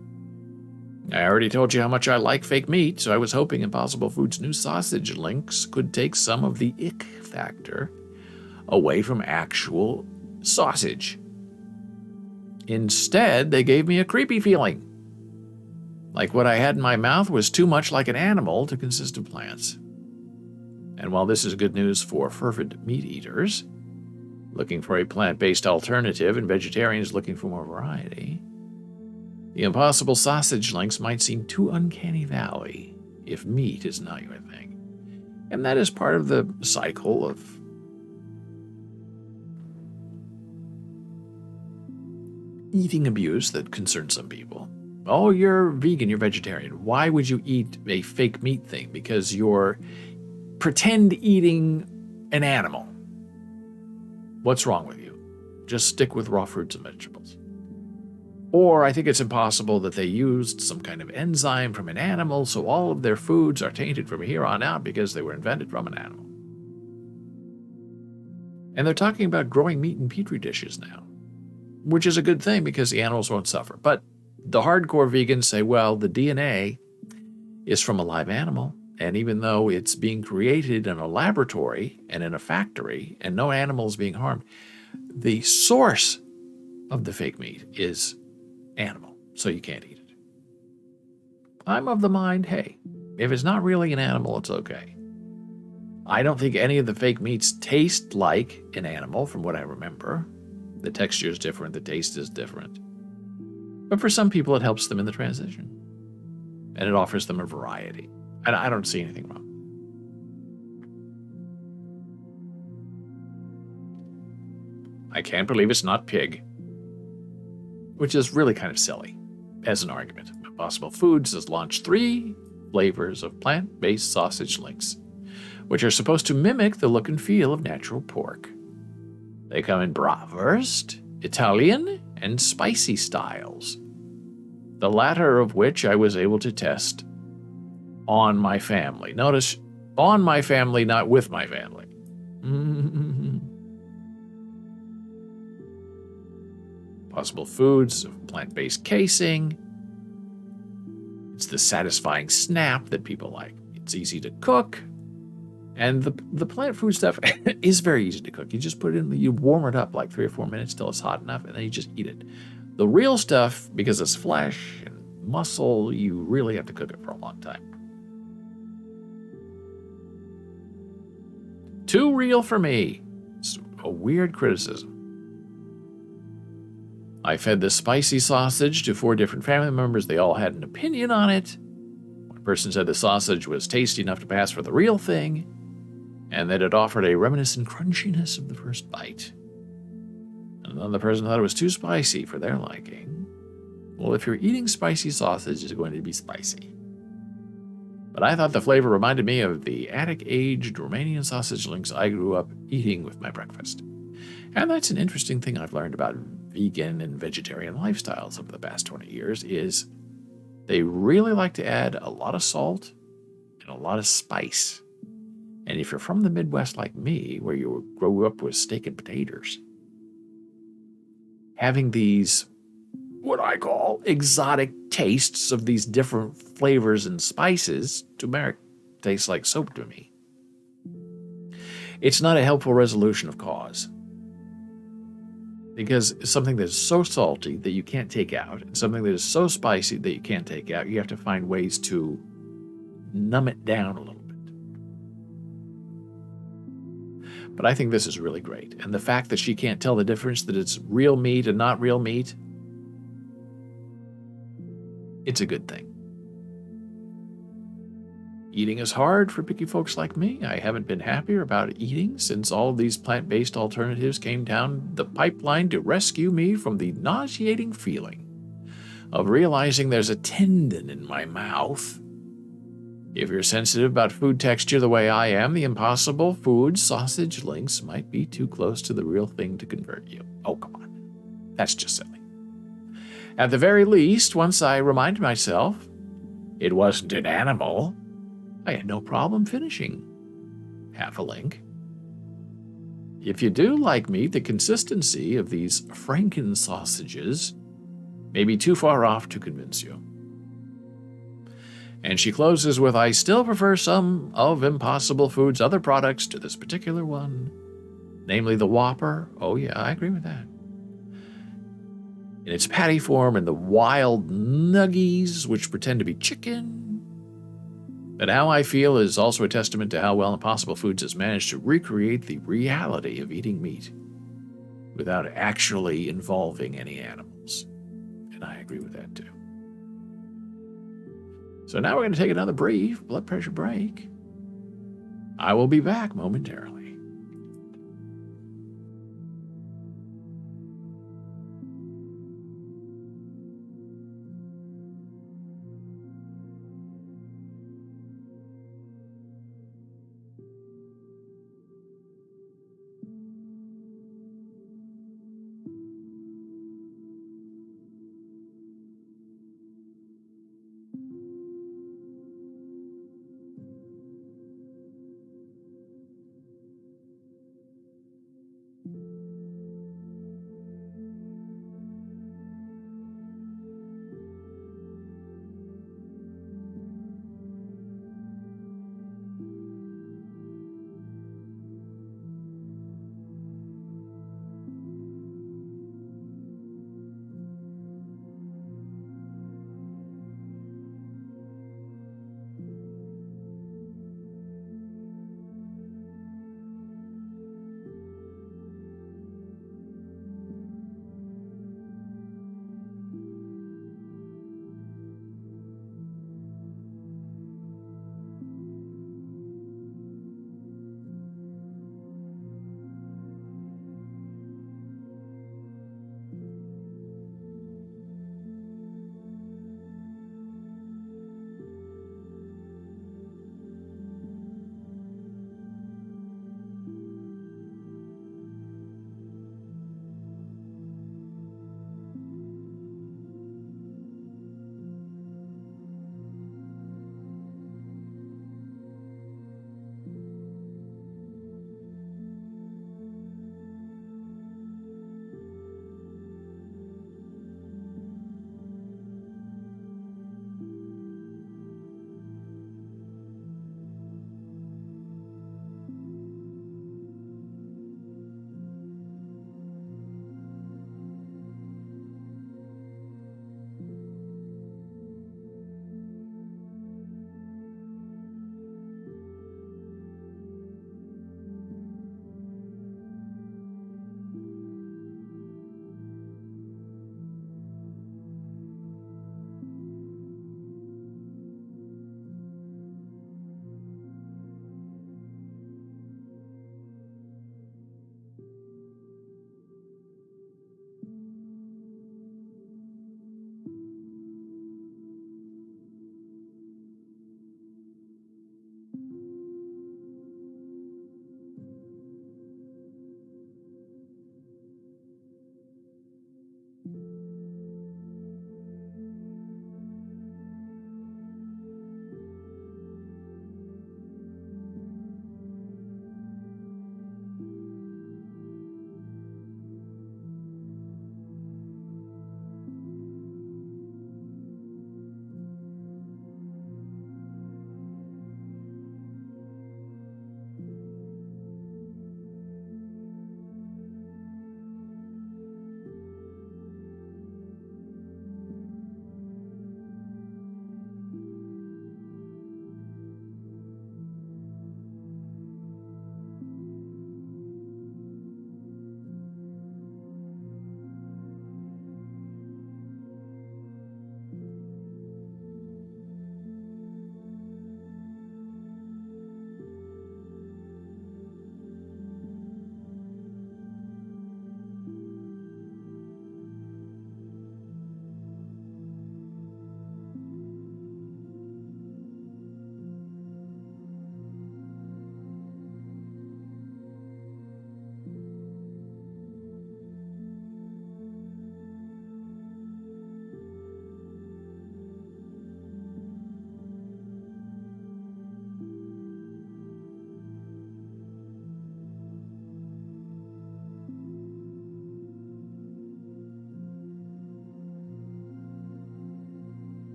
I already told you how much I like fake meat, so I was hoping Impossible Foods' new sausage links could take some of the ick factor away from actual sausage. Instead, they gave me a creepy feeling. Like what I had in my mouth was too much like an animal to consist of plants. And while this is good news for fervent meat eaters looking for a plant-based alternative and vegetarians looking for more variety, the Impossible Sausage links might seem too uncanny valley if meat is not your thing. And that is part of the cycle of eating abuse that concerns some people. Oh, you're vegan, you're vegetarian. Why would you eat a fake meat thing? Because you're pretend eating an animal. What's wrong with you? Just stick with raw fruits and vegetables. Or I think it's impossible that they used some kind of enzyme from an animal, so all of their foods are tainted from here on out because they were invented from an animal. And they're talking about growing meat in petri dishes now, which is a good thing because the animals won't suffer. But the hardcore vegans say, well, the DNA is from a live animal. And even though it's being created in a laboratory and in a factory and no animal is being harmed, the source of the fake meat is animal, so you can't eat it. I'm of the mind, hey, if it's not really an animal, it's okay. I don't think any of the fake meats taste like an animal from what I remember. The texture is different, the taste is different. But for some people, it helps them in the transition. And it offers them a variety. And I don't see anything wrong. I can't believe it's not pig. Which is really kind of silly as an argument. Impossible Foods has launched 3 flavors of plant-based sausage links, which are supposed to mimic the look and feel of natural pork. They come in bratwurst, Italian, and spicy styles. the latter of which I was able to test on my family. Notice, on my family, not with my family. Possible foods of plant-based casing. It's the satisfying snap that people like. It's easy to cook. And the plant food stuff is very easy to cook. You just put it in, you warm it up like 3 or 4 minutes till it's hot enough, and then you just eat it. The real stuff, because it's flesh and muscle, you really have to cook it for a long time. Too real for me. It's a weird criticism. I fed this spicy sausage to 4 different family members. They all had an opinion on it. One person said the sausage was tasty enough to pass for the real thing, and that it offered a reminiscent crunchiness of the first bite. Another person thought it was too spicy for their liking. Well, if you're eating spicy sausage, it's going to be spicy. But I thought the flavor reminded me of the attic-aged Romanian sausage links I grew up eating with my breakfast. And that's an interesting thing I've learned about vegan and vegetarian lifestyles over the past 20 years is they really like to add a lot of salt and a lot of spice. And if you're from the Midwest like me, where you grew up with steak and potatoes, having these, what I call, exotic tastes of these different flavors and spices, turmeric tastes like soap to me. It's not a helpful resolution of cause. Because something that is so salty that you can't take out, and something that is so spicy that you can't take out, you have to find ways to numb it down a little bit. But I think this is really great. And the fact that she can't tell the difference, that it's real meat and not real meat, it's a good thing. Eating is hard for picky folks like me. I haven't been happier about eating since all these plant-based alternatives came down the pipeline to rescue me from the nauseating feeling of realizing there's a tendon in my mouth. If you're sensitive about food texture the way I am, the Impossible Foods sausage links might be too close to the real thing to convert you. Oh, come on. That's just silly. At the very least, once I reminded myself it wasn't an animal, I had no problem finishing half a link. If you do like meat, the consistency of these Franken sausages may be too far off to convince you. And she closes with, I still prefer some of Impossible Foods' other products to this particular one, namely the Whopper. Oh yeah, I agree with that. In its patty form and the wild nuggies, which pretend to be chicken. But how I feel is also a testament to how well Impossible Foods has managed to recreate the reality of eating meat without actually involving any animals. And I agree with that too. So now we're going to take another brief blood pressure break. I will be back momentarily.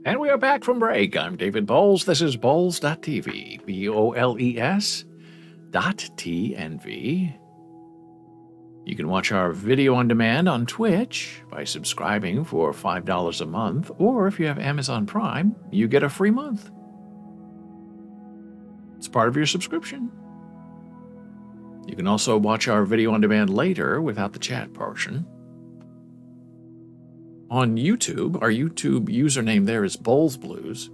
And we are back from break. I'm David Boles. This is Boles.tv, BOLES.TNV. You can watch our video on demand on Twitch by subscribing for $5 a month, or if you have Amazon Prime, you get a free month. It's part of your subscription. You can also watch our video on demand later without the chat portion. On YouTube, our YouTube username there is Boles Blues.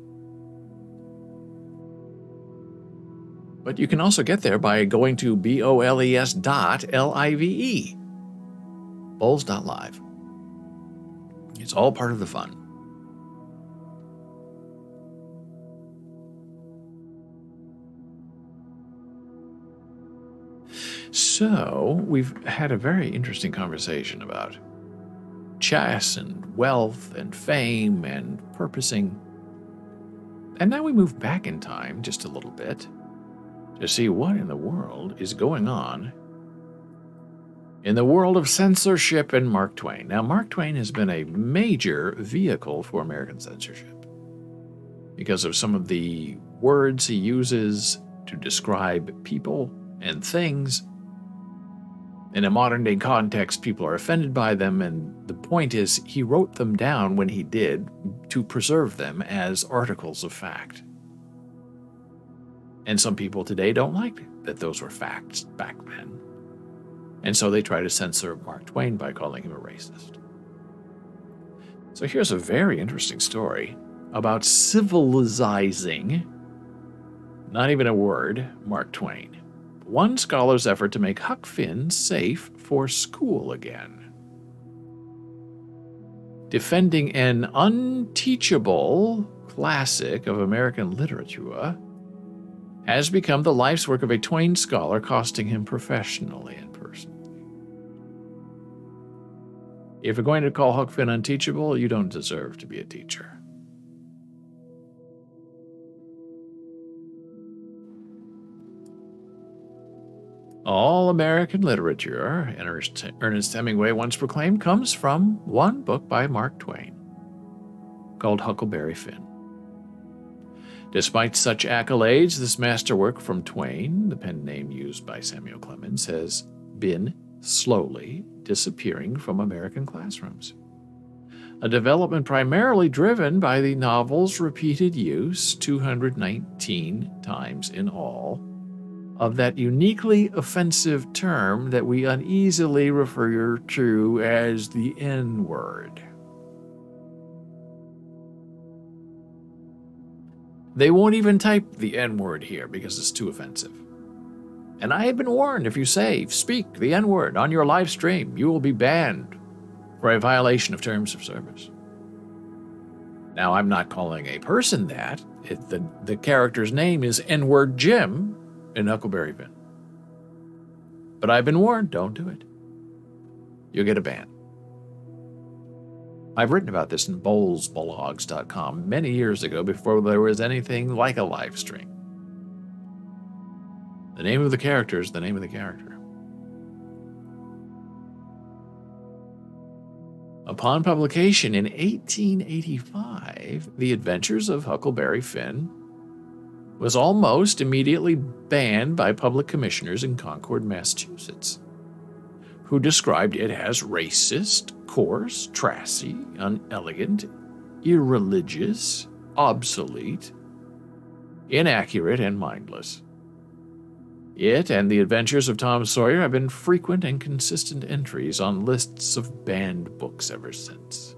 But you can also get there by going to BOLES.LIVE. Boles.live. It's all part of the fun. So, we've had a very interesting conversation about chess and wealth and fame and purposing. And now we move back in time just a little bit to see what in the world is going on in the world of censorship and Mark Twain. Now, Mark Twain has been a major vehicle for American censorship because of some of the words he uses to describe people and things. In a modern-day context, people are offended by them, and the point is he wrote them down when he did to preserve them as articles of fact. And some people today don't like that those were facts back then. And so they try to censor Mark Twain by calling him a racist. So here's a very interesting story about civilizing, not even a word, Mark Twain. One scholar's effort to make Huck Finn safe for school again. Defending an unteachable classic of American literature has become the life's work of a Twain scholar, costing him professionally and personally. If you're going to call Huck Finn unteachable, you don't deserve to be a teacher. All American literature, Ernest Hemingway once proclaimed, comes from one book by Mark Twain called Huckleberry Finn. Despite such accolades, this masterwork from Twain, the pen name used by Samuel Clemens, has been slowly disappearing from American classrooms. A development primarily driven by the novel's repeated use, 219 times in all, of that uniquely offensive term that we uneasily refer to as the N-word. They won't even type the N-word here because it's too offensive. And I have been warned, if you speak the N-word on your live stream, you will be banned for a violation of terms of service. Now, I'm not calling a person that. The character's name is N-word Jim in Huckleberry Finn. But I've been warned, don't do it. You'll get a ban. I've written about this in bolesblogs.com many years ago, before there was anything like a live stream. The name of the character is the name of the character. Upon publication in 1885, The Adventures of Huckleberry Finn was almost immediately banned by public commissioners in Concord, Massachusetts, who described it as racist, coarse, trashy, unelegant, irreligious, obsolete, inaccurate, and mindless. It and The Adventures of Tom Sawyer have been frequent and consistent entries on lists of banned books ever since.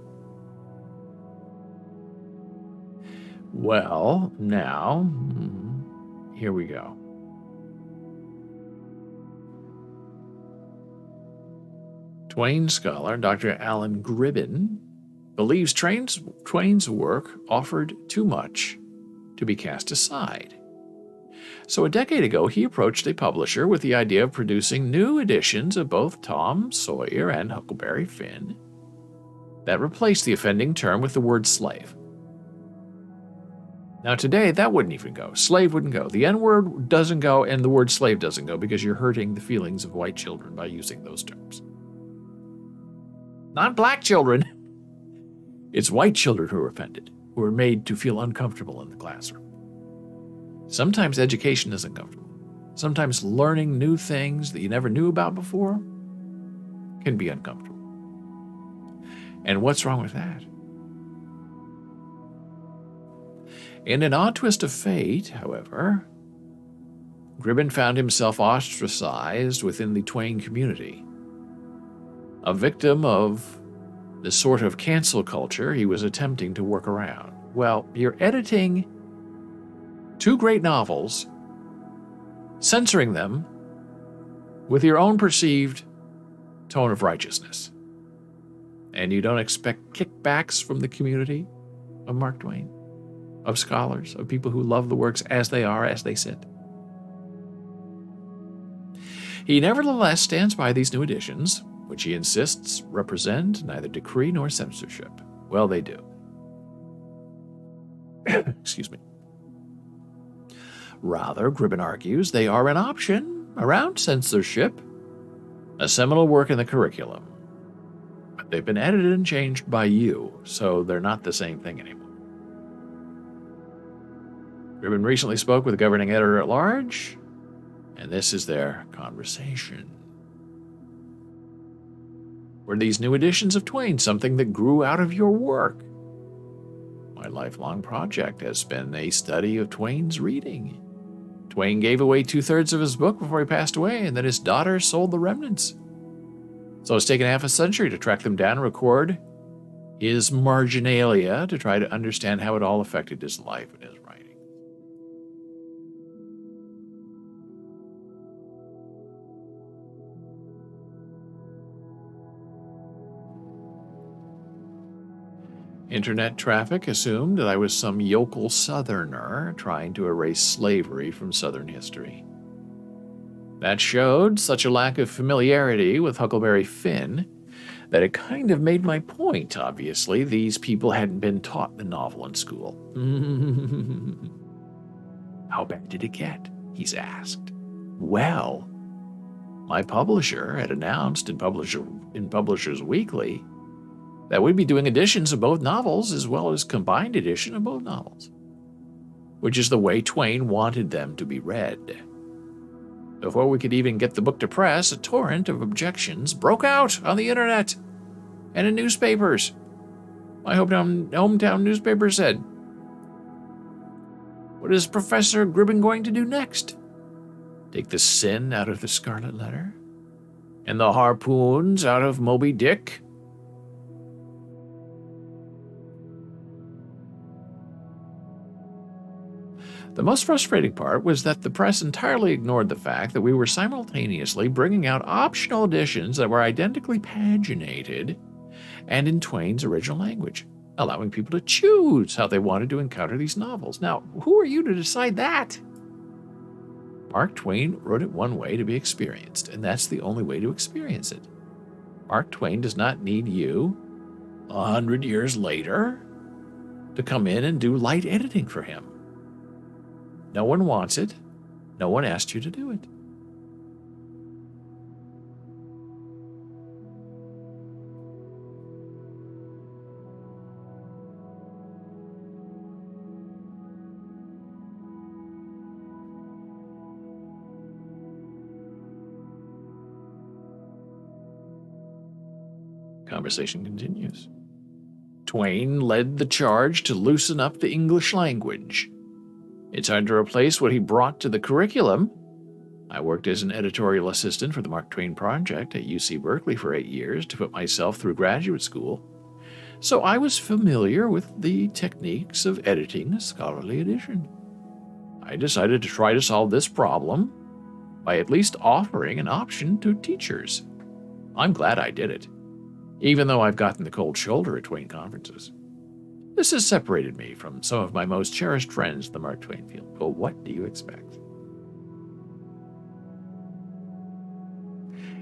Well, now, here we go. Twain scholar Dr. Alan Gribben believes Twain's work offered too much to be cast aside. So a decade ago, he approached a publisher with the idea of producing new editions of both Tom Sawyer and Huckleberry Finn that replaced the offending term with the word slave. Now today, that wouldn't even go. Slave wouldn't go. The N-word doesn't go, and the word slave doesn't go, because you're hurting the feelings of white children by using those terms. Not black children. It's white children who are offended. who are made to feel uncomfortable in the classroom. Sometimes education is uncomfortable. Sometimes learning new things that you never knew about before can be uncomfortable. And what's wrong with that? In an odd twist of fate, however, Gribben found himself ostracized within the Twain community, a victim of the sort of cancel culture he was attempting to work around. Well, you're editing 2 great novels, censoring them with your own perceived tone of righteousness, and you don't expect kickbacks from the community of Mark Twain, of scholars, of people who love the works as they are, as they sit. He nevertheless stands by these new editions, which he insists represent neither decree nor censorship. Well, they do. Excuse me. Rather, Gribben argues they are an option around censorship, a seminal work in the curriculum. But they've been edited and changed by you, so they're not the same thing anymore. Gribben recently spoke with the governing editor at large, and this is their conversation. Were these new editions of Twain something that grew out of your work? My lifelong project has been a study of Twain's reading. Twain gave away 2/3 of his book before he passed away, and then his daughter sold the remnants. So it's taken half a century to track them down and record his marginalia to try to understand how it all affected his life and his writing. Internet traffic assumed that I was some yokel Southerner trying to erase slavery from Southern history. That showed such a lack of familiarity with Huckleberry Finn that it kind of made my point. Obviously, these people hadn't been taught the novel in school. How bad did it get? He's asked. Well, my publisher had announced in Publishers Weekly that we'd be doing editions of both novels as well as combined edition of both novels, which is the way Twain wanted them to be read. Before we could even get the book to press, a torrent of objections broke out on the internet and in newspapers. My hometown newspaper said, "What is Professor Gribben going to do next? Take the sin out of the Scarlet Letter? And the harpoons out of Moby Dick?" The most frustrating part was that the press entirely ignored the fact that we were simultaneously bringing out optional editions that were identically paginated and in Twain's original language, allowing people to choose how they wanted to encounter these novels. Now, who are you to decide that? Mark Twain wrote it one way to be experienced, and that's the only way to experience it. Mark Twain does not need you, 100 years later, to come in and do light editing for him. No one wants it. No one asked you to do it. Conversation continues. Twain led the charge to loosen up the English language. It's hard to replace what he brought to the curriculum. I worked as an editorial assistant for the Mark Twain Project at UC Berkeley for 8 years to put myself through graduate school, so I was familiar with the techniques of editing a scholarly edition. I decided to try to solve this problem by at least offering an option to teachers. I'm glad I did it, even though I've gotten the cold shoulder at Twain conferences. This has separated me from some of my most cherished friends in the Mark Twain field. Well, what do you expect?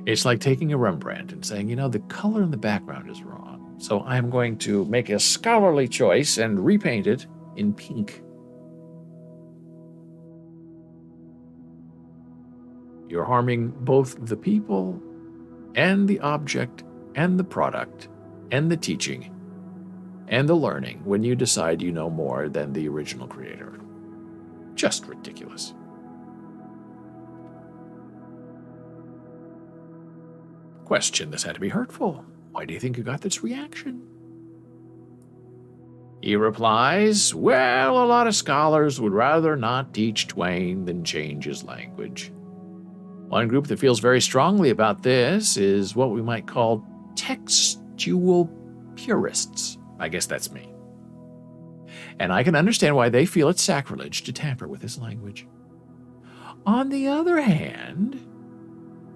It's like taking a Rembrandt and saying, the color in the background is wrong, so I'm going to make a scholarly choice and repaint it in pink. You're harming both the people and the object and the product and the teaching and the learning when you decide you know more than the original creator. Just ridiculous. Question: this had to be hurtful. Why do you think you got this reaction? He replies, well, a lot of scholars would rather not teach Twain than change his language. One group that feels very strongly about this is what we might call textual purists. I guess that's me. And I can understand why they feel it's sacrilege to tamper with his language. On the other hand,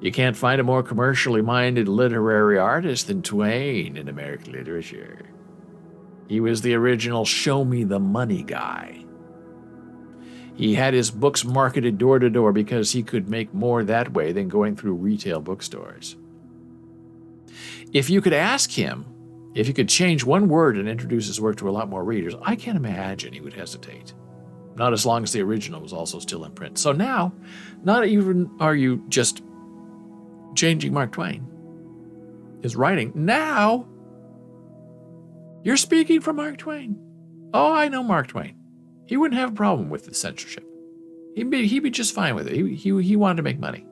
you can't find a more commercially minded literary artist than Twain in American literature. He was the original show me the money guy. He had his books marketed door to door because he could make more that way than going through retail bookstores. If you could ask him if he could change one word and introduce his work to a lot more readers, I can't imagine he would hesitate. Not as long as the original was also still in print. So now, not even are you just changing Mark Twain, his writing. Now, you're speaking for Mark Twain. Oh, I know Mark Twain. He wouldn't have a problem with the censorship. He'd be just fine with it. He wanted to make money.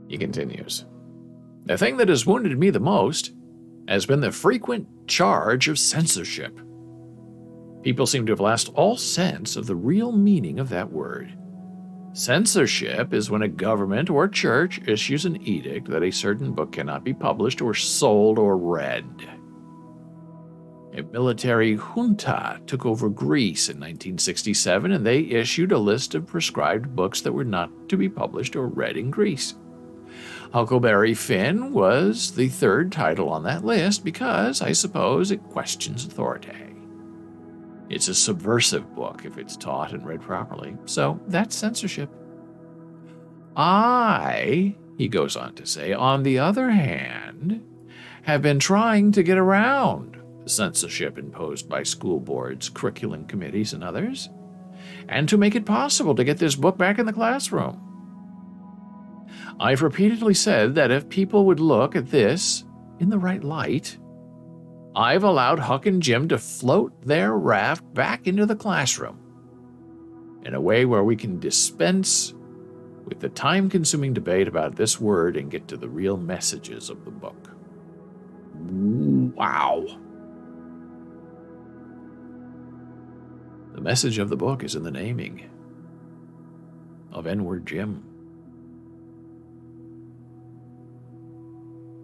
He continues. The thing that has wounded me the most has been the frequent charge of censorship. People seem to have lost all sense of the real meaning of that word. Censorship is when a government or church issues an edict that a certain book cannot be published or sold or read. A military junta took over Greece in 1967, and they issued a list of prescribed books that were not to be published or read in Greece. Huckleberry Finn was the third title on that list because, I suppose, it questions authority. It's a subversive book if it's taught and read properly, so that's censorship. I, he goes on to say, on the other hand, have been trying to get around the censorship imposed by school boards, curriculum committees, and others, and to make it possible to get this book back in the classroom. I've repeatedly said that if people would look at this in the right light, I've allowed Huck and Jim to float their raft back into the classroom in a way where we can dispense with the time-consuming debate about this word and get to the real messages of the book. Wow. The message of the book is in the naming of N-word Jim.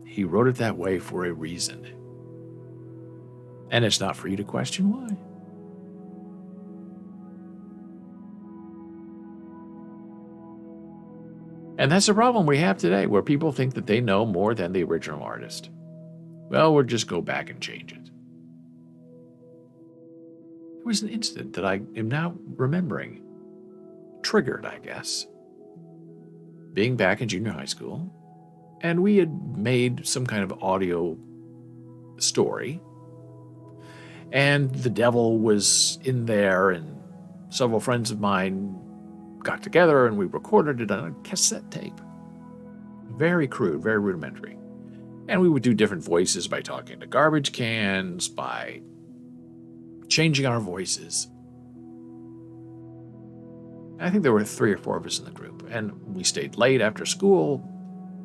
He wrote it that way for a reason. And it's not for you to question why. And that's the problem we have today, where people think that they know more than the original artist. Well, we'll just go back and change it. There was an incident that I am now remembering. Triggered, I guess. Being back in junior high school, and we had made some kind of audio story, and the devil was in there, and several friends of mine got together and we recorded it on a cassette tape. Very crude, very rudimentary. And we would do different voices by talking to garbage cans, by changing our voices. I think there were 3 or 4 of us in the group, and we stayed late after school.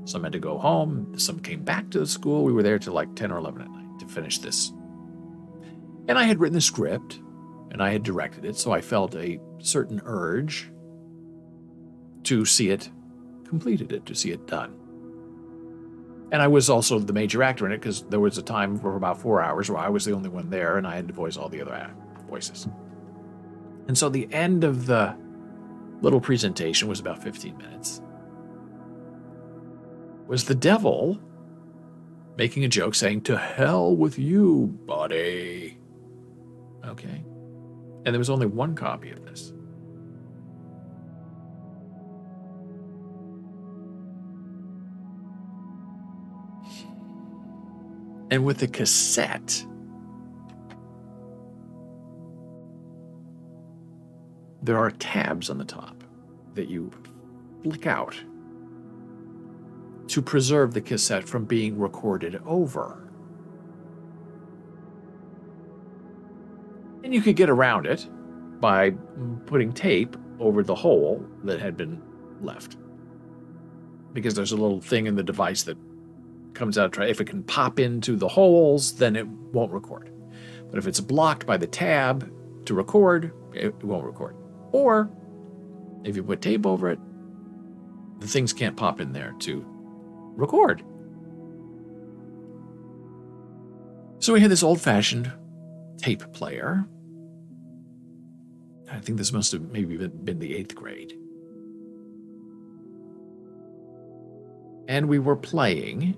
Some had to go home. Some came back to the school. We were there till like 10 or 11 at night to finish this. And I had written the script, and I had directed it, so I felt a certain urge to see it completed, to see it done. And I was also the major actor in it because there was a time for about 4 hours where I was the only one there, and I had to voice all the other voices. And so the end of the little presentation was about 15 minutes. Was the devil making a joke saying, "To hell with you, buddy." Okay. And there was only one copy of this. And with the cassette, there are tabs on the top that you flick out to preserve the cassette from being recorded over. And you could get around it by putting tape over the hole that had been left. Because there's a little thing in the device that comes out. If it can pop into the holes, then it won't record. But if it's blocked by the tab to record, it won't record. Or if you put tape over it, the things can't pop in there to record. So we had this old-fashioned tape player. I think this must have maybe been the 8th grade. And we were playing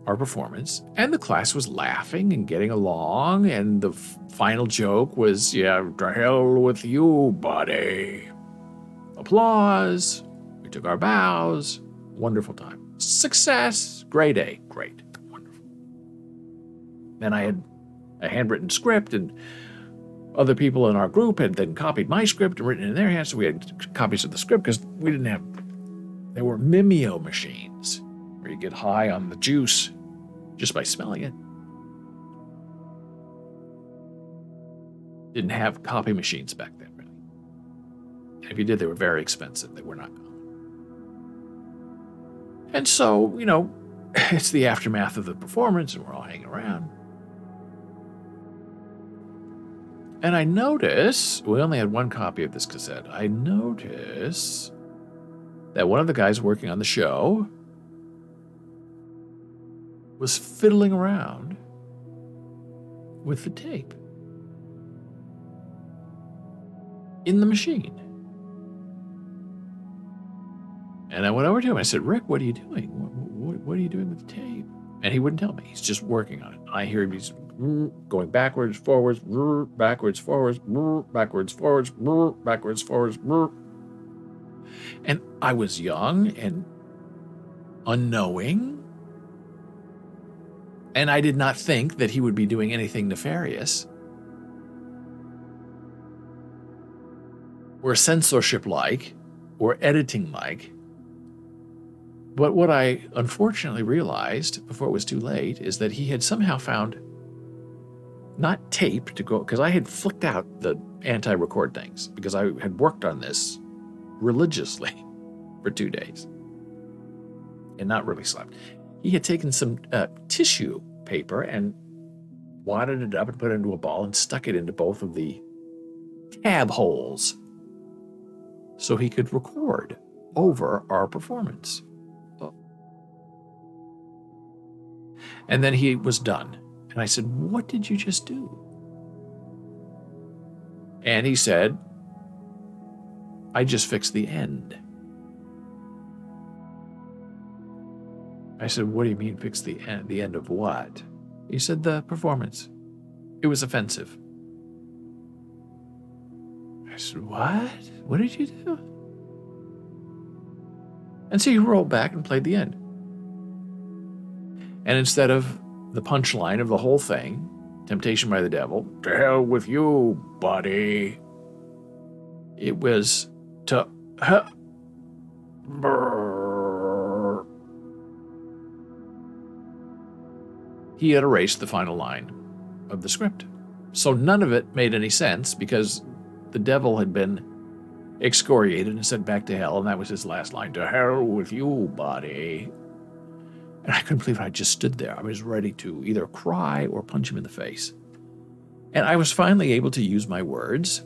our performance, and the class was laughing and getting along, and the final joke was, yeah, to hell with you, buddy. Applause. We took our bows. Wonderful time. Success. Grade A. Great. Wonderful. Then I had a handwritten script, and other people in our group had then copied my script and written it in their hands, so we had copies of the script because we didn't have... There were Mimeo machines where you get high on the juice just by smelling it. Didn't have copy machines back then, really. And if you did, they were very expensive. They were not common. And so, it's the aftermath of the performance, and we're all hanging around. And I notice, we only had one copy of this cassette, I notice that one of the guys working on the show was fiddling around with the tape in the machine. And I went over to him. I said, Rick, what are you doing? What are you doing with the tape? And he wouldn't tell me. He's just working on it. I hear him. He's going backwards, forwards, backwards, forwards, backwards, forwards, backwards, forwards. And I was young and unknowing. And I did not think that he would be doing anything nefarious or censorship-like or editing-like. But what I unfortunately realized before it was too late is that he had somehow found not tape to go, because I had flicked out the anti-record things because I had worked on this religiously for 2 days and not really slept. He had taken some tissue paper and wadded it up and put it into a ball and stuck it into both of the tab holes so he could record over our performance. And then he was done. And I said, what did you just do? And he said, I just fixed the end. I said, what do you mean fix the end? The end of what? He said, the performance. It was offensive. I said, what? What did you do? And so he rolled back and played the end. And instead of the punchline of the whole thing, temptation by the devil, to hell with you, buddy, it was to... He had erased the final line of the script. So none of it made any sense because the devil had been excoriated and sent back to hell, and that was his last line, to hell with you, buddy. And I couldn't believe it. I just stood there. I was ready to either cry or punch him in the face. And I was finally able to use my words.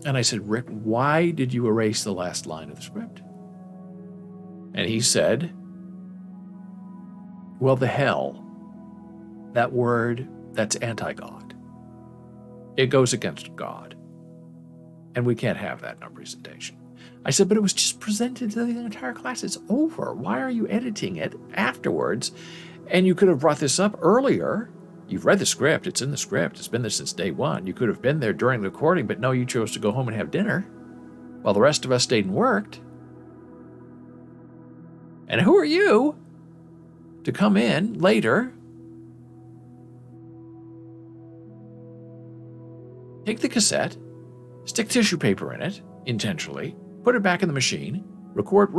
And I said, Rick, why did you erase the last line of the script? And he said, well, the hell, that word, that's anti-God. It goes against God. And we can't have that in our presentation. I said, but it was just presented to the entire class. It's over. Why are you editing it afterwards? And you could have brought this up earlier. You've read the script. It's in the script. It's been there since day one. You could have been there during the recording, but no, you chose to go home and have dinner while the rest of us stayed and worked. And who are you to come in later, take the cassette, stick tissue paper in it intentionally, put it back in the machine, record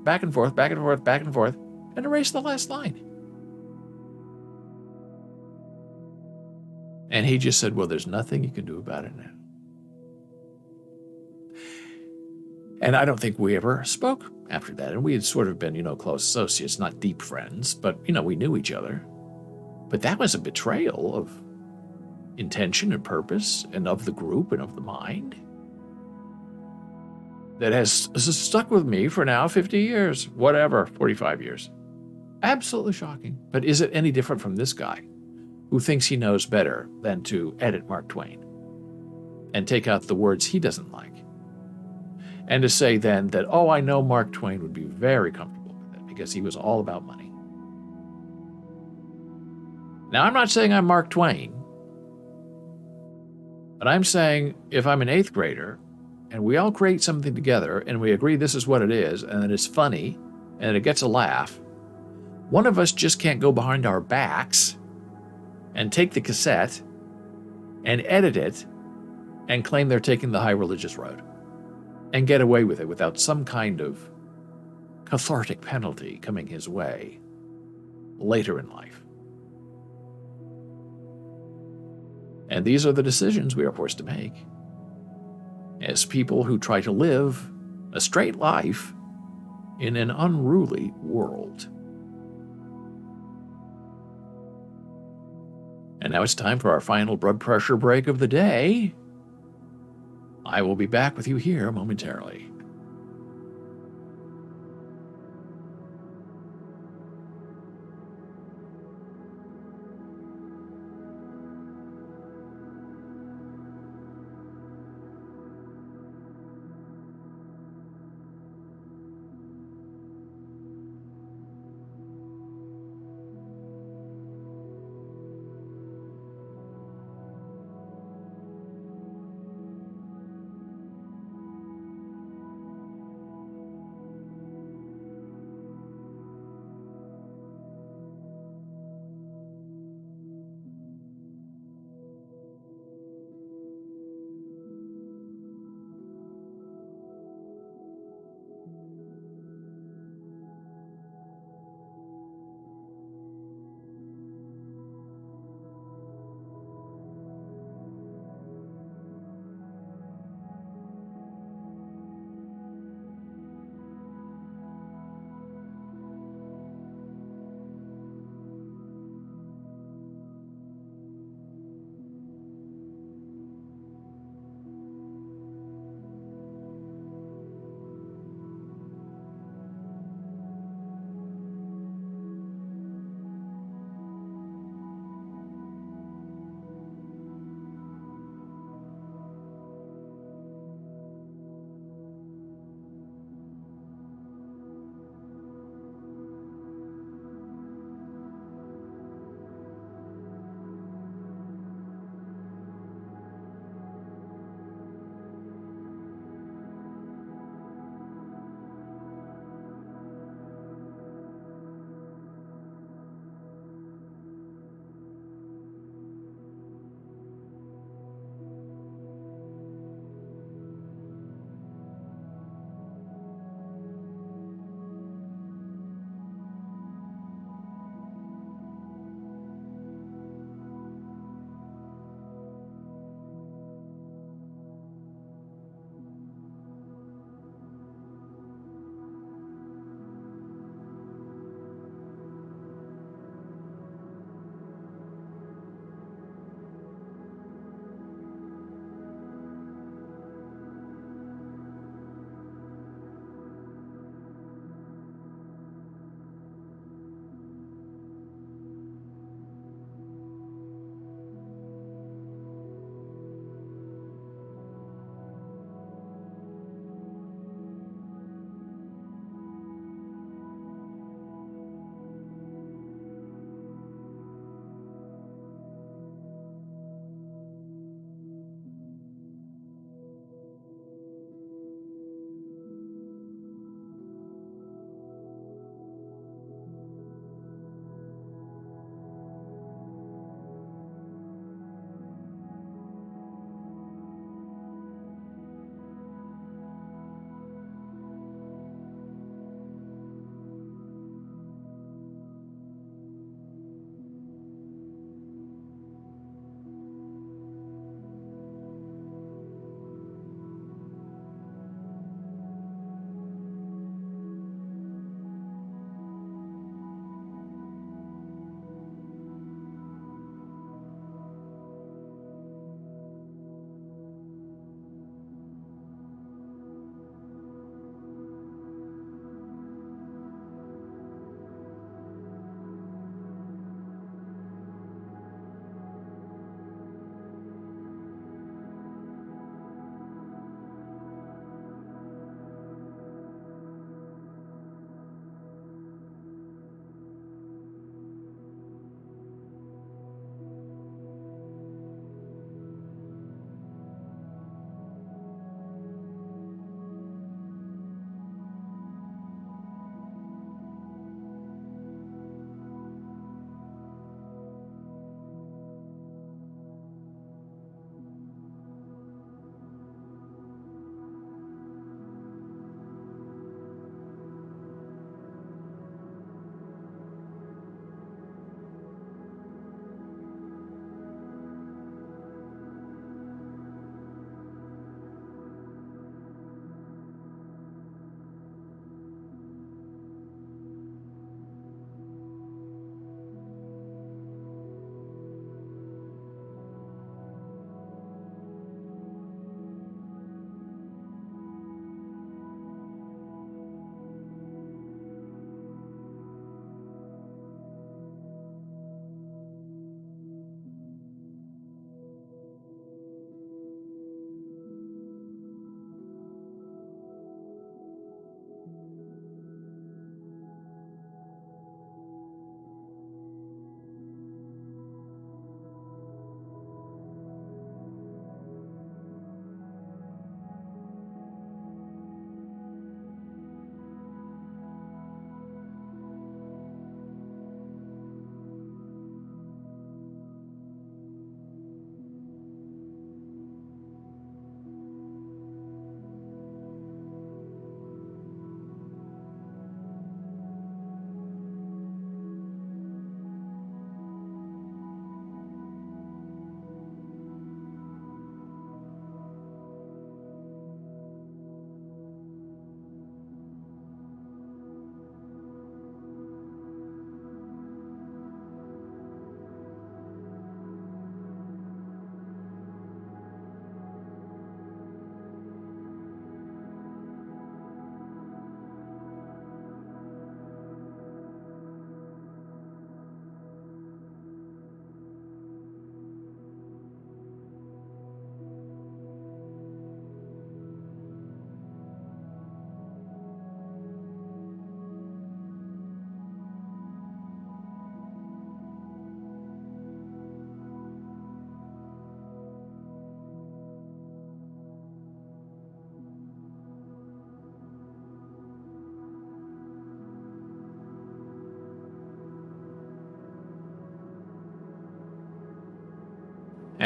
back and forth, back and forth, back and forth, and erase the last line. And he just said, well, there's nothing you can do about it now. And I don't think we ever spoke after that. And we had sort of been, close associates, not deep friends, but, we knew each other. But that was a betrayal of intention and purpose and of the group and of the mind that has stuck with me for now 50 years, whatever, 45 years. Absolutely shocking. But is it any different from this guy who thinks he knows better than to edit Mark Twain and take out the words he doesn't like? And to say then that, oh, I know Mark Twain would be very comfortable with it because he was all about money. Now, I'm not saying I'm Mark Twain, but I'm saying if I'm an 8th grader and we all create something together and we agree this is what it is and that it's funny and it gets a laugh, one of us just can't go behind our backs and take the cassette and edit it and claim they're taking the high religious road and get away with it without some kind of cathartic penalty coming his way later in life. And these are the decisions we are forced to make as people who try to live a straight life in an unruly world. And now it's time for our final blood pressure break of the day. I will be back with you here momentarily.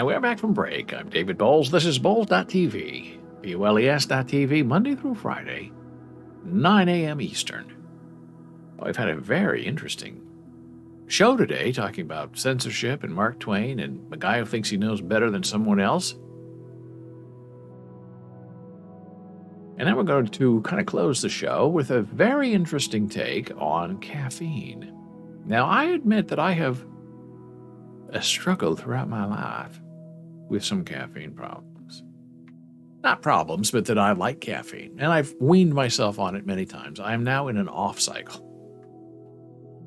And we're back from break. I'm David Boles. This is Boles.tv, BOLES.tv, Monday through Friday, 9 a.m. Eastern. I've had a very interesting show today talking about censorship and Mark Twain and a guy who thinks he knows better than someone else. And then we're going to kind of close the show with a very interesting take on caffeine. Now, I admit that I have struggled throughout my life with some caffeine problems. Not problems, but that I like caffeine, and I've weaned myself on it many times. I am now in an off cycle.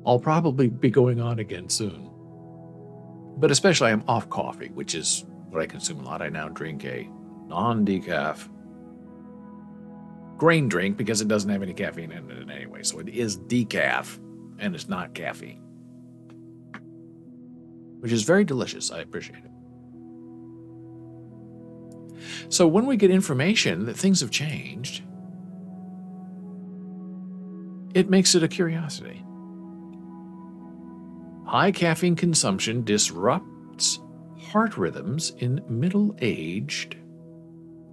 I'll probably be going on again soon. But especially I'm off coffee, which is what I consume a lot. I now drink a non-decaf grain drink because it doesn't have any caffeine in it anyway. So it is decaf, and it's not caffeine, which is very delicious. I appreciate it. So when we get information that things have changed, it makes it a curiosity. High caffeine consumption disrupts heart rhythms in middle-aged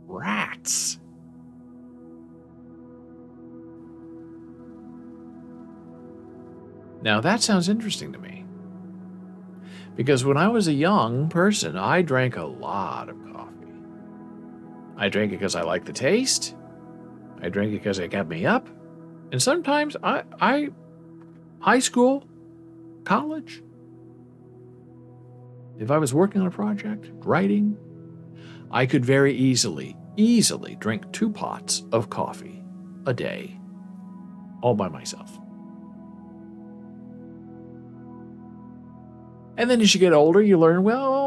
rats. Now that sounds interesting to me, because when I was a young person, I drank a lot of coffee. I drank it because I liked the taste. I drank it because it got me up. And sometimes high school, college, if I was working on a project, writing, I could very easily drink 2 pots of coffee a day, all by myself. And then as you get older, you learn, well,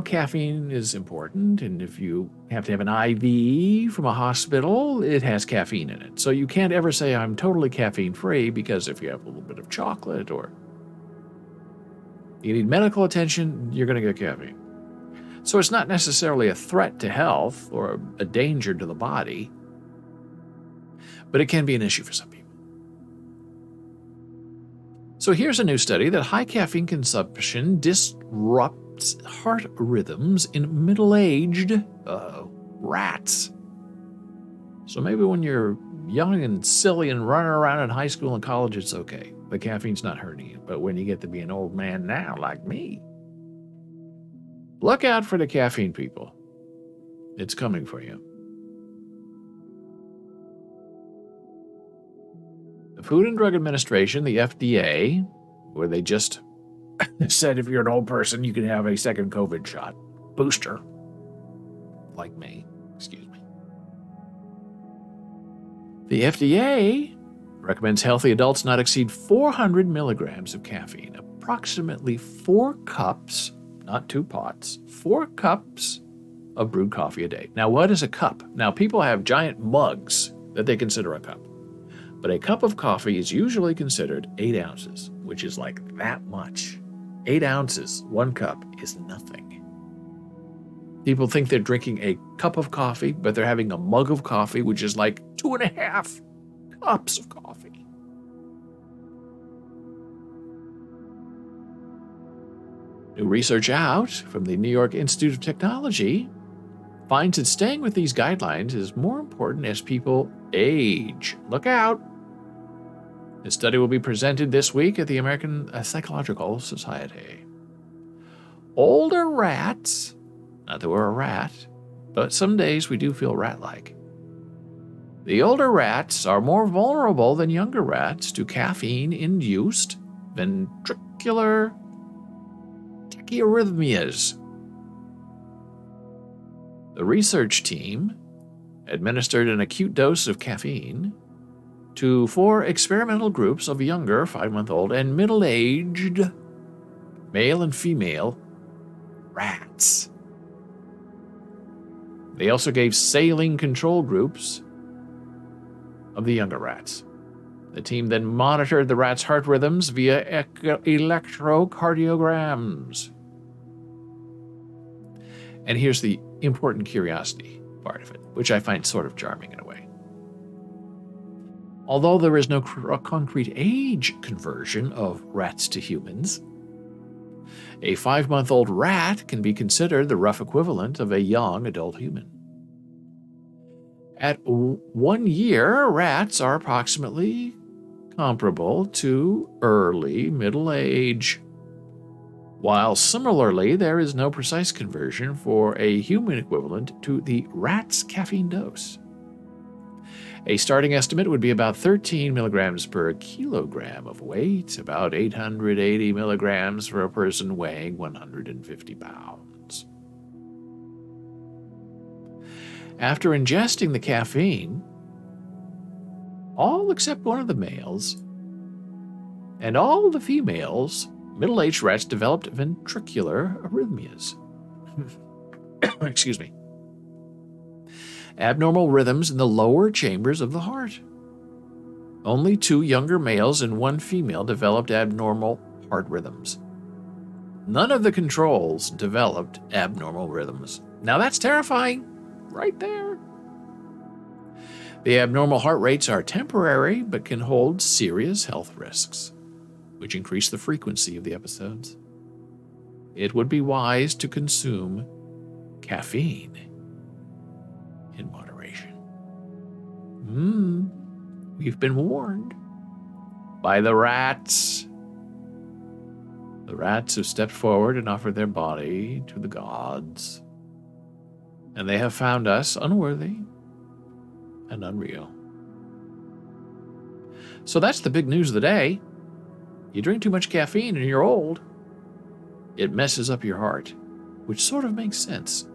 caffeine is important. And if you have to have an IV from a hospital, it has caffeine in it. So you can't ever say I'm totally caffeine-free, because if you have a little bit of chocolate or you need medical attention, you're going to get caffeine. So it's not necessarily a threat to health or a danger to the body, but it can be an issue for some people. So here's a new study that high caffeine consumption disrupts heart rhythms in middle-aged rats. So maybe when you're young and silly and running around in high school and college, it's okay. The caffeine's not hurting you. But when you get to be an old man now, like me, look out for the caffeine people. It's coming for you. The Food and Drug Administration, the FDA, where they just said if you're an old person, you can have a second COVID shot. Booster. Like me. Excuse me. The FDA recommends healthy adults not exceed 400 milligrams of caffeine, approximately 4 cups, not 2 pots, 4 cups of brewed coffee a day. Now, what is a cup? Now, people have giant mugs that they consider a cup. But a cup of coffee is usually considered 8 ounces, which is like that much. 8 ounces, 1 cup, is nothing. People think they're drinking a cup of coffee, but they're having a mug of coffee, which is like 2.5 cups of coffee. New research out from the New York Institute of Technology finds that staying with these guidelines is more important as people age. Look out! The study will be presented this week at the American Psychological Society. Older rats, not that we're a rat, but some days we do feel rat-like. The older rats are more vulnerable than younger rats to caffeine-induced ventricular tachyarrhythmias. The research team administered an acute dose of caffeine to 4 experimental groups of younger 5-month-old and middle-aged male and female rats. They also gave saline control groups of the younger rats. The team then monitored the rats' heart rhythms via electrocardiograms. And here's the important curiosity part of it, which I find sort of charming in a way. Although there is no concrete age conversion of rats to humans, A 5-month-old rat can be considered the rough equivalent of a young adult human. At 1 year, rats are approximately comparable to early middle age, while similarly there is no precise conversion for a human equivalent to the rat's caffeine dose. A starting estimate would be about 13 milligrams per kilogram of weight, about 880 milligrams for a person weighing 150 pounds. After ingesting the caffeine, all except one of the males and all the females, middle-aged rats developed ventricular arrhythmias. Excuse me. Abnormal rhythms in the lower chambers of the heart. Only 2 younger males and 1 female developed abnormal heart rhythms. None of the controls developed abnormal rhythms. Now that's terrifying, right there. The abnormal heart rates are temporary, but can hold serious health risks, which increase the frequency of the episodes. It would be wise to consume caffeine in moderation. We've been warned by the rats. The rats have stepped forward and offered their body to the gods, and they have found us unworthy and unreal. So that's the big news of the day. You drink too much caffeine and you're old. It messes up your heart, which sort of makes sense.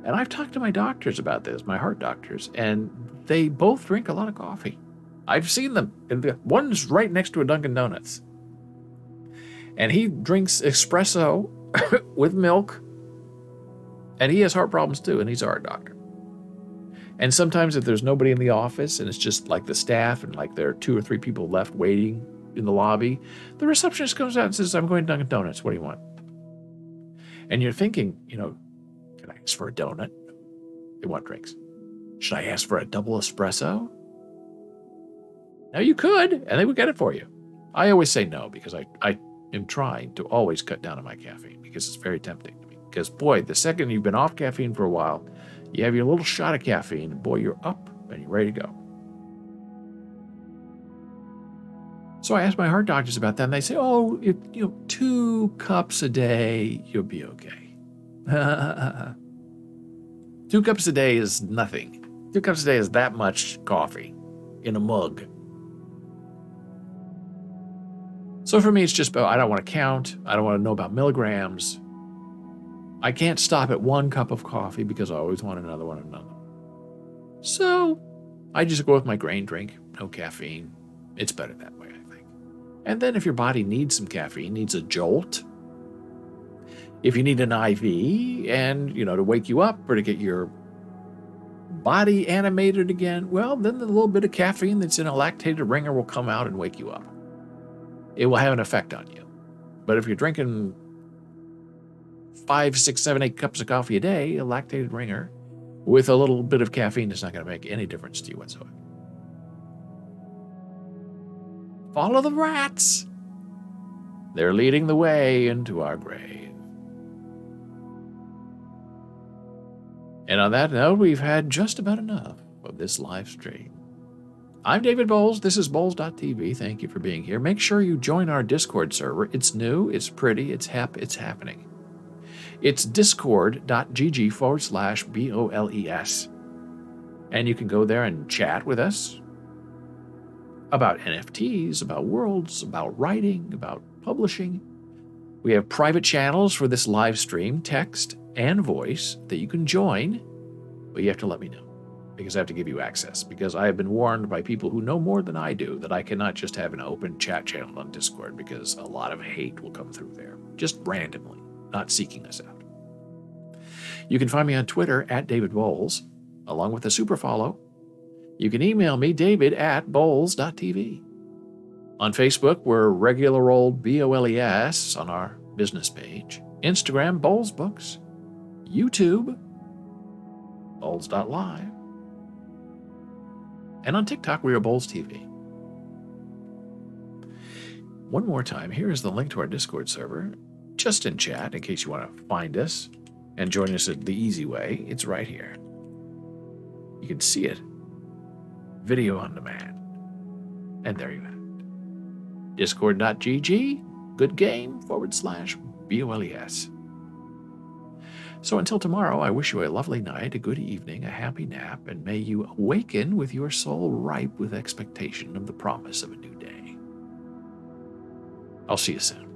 And I've talked to my doctors about this, my heart doctors, and they both drink a lot of coffee. I've seen them. One's right next to a Dunkin' Donuts. And he drinks espresso with milk. And he has heart problems too, and he's a heart doctor. And sometimes if there's nobody in the office and it's just like the staff and like there are 2 or 3 people left waiting in the lobby, the receptionist comes out and says, "I'm going to Dunkin' Donuts. What do you want?" And you're thinking, can I ask for a donut? They want drinks. Should I ask for a double espresso? Now you could, and they would get it for you. I always say no because I am trying to always cut down on my caffeine because it's very tempting to me. Because boy, the second you've been off caffeine for a while, you have your little shot of caffeine, and boy, you're up and you're ready to go. So I asked my heart doctors about that, and they say, 2 cups a day, you'll be okay. 2 cups a day is nothing. 2 cups a day is that much coffee in a mug. So for me, it's just, I don't want to count. I don't want to know about milligrams. I can't stop at 1 cup of coffee because I always want another one and another. So I just go with my grain drink, no caffeine. It's better that way, I think. And then if your body needs some caffeine, needs a jolt, if you need an IV and, to wake you up or to get your body animated again, well, then the little bit of caffeine that's in a lactated ringer will come out and wake you up. It will have an effect on you. But if you're drinking 5, 6, 7, 8 cups of coffee a day, a lactated ringer, with a little bit of caffeine, it's not going to make any difference to you whatsoever. Follow the rats. They're leading the way into our grave. And on that note, we've had just about enough of this live stream. I'm David Boles. This is Boles.tv. Thank you for being here. Make sure you join our Discord server. It's new, it's pretty, it's hip, it's happening. It's discord.gg/BOLES. And you can go there and chat with us about NFTs, about worlds, about writing, about publishing. We have private channels for this live stream, text and voice, that you can join, but you have to let me know because I have to give you access, because I have been warned by people who know more than I do that I cannot just have an open chat channel on Discord because a lot of hate will come through there, just randomly, not seeking us out. You can find me on Twitter @David Boles, along with a super follow. You can email me, david@boles.tv. On Facebook, we're regular old BOLES on our business page. Instagram, Boles Books. YouTube, Boles.live. And on TikTok, we are Boles TV. One more time, here is the link to our Discord server. just in chat, in case you want to find us and join us the easy way. It's right here. You can see it. Video on demand. And there you have it. Discord.gg, goodgame/BOLES. So until tomorrow, I wish you a lovely night, a good evening, a happy nap, and may you awaken with your soul ripe with expectation of the promise of a new day. I'll see you soon.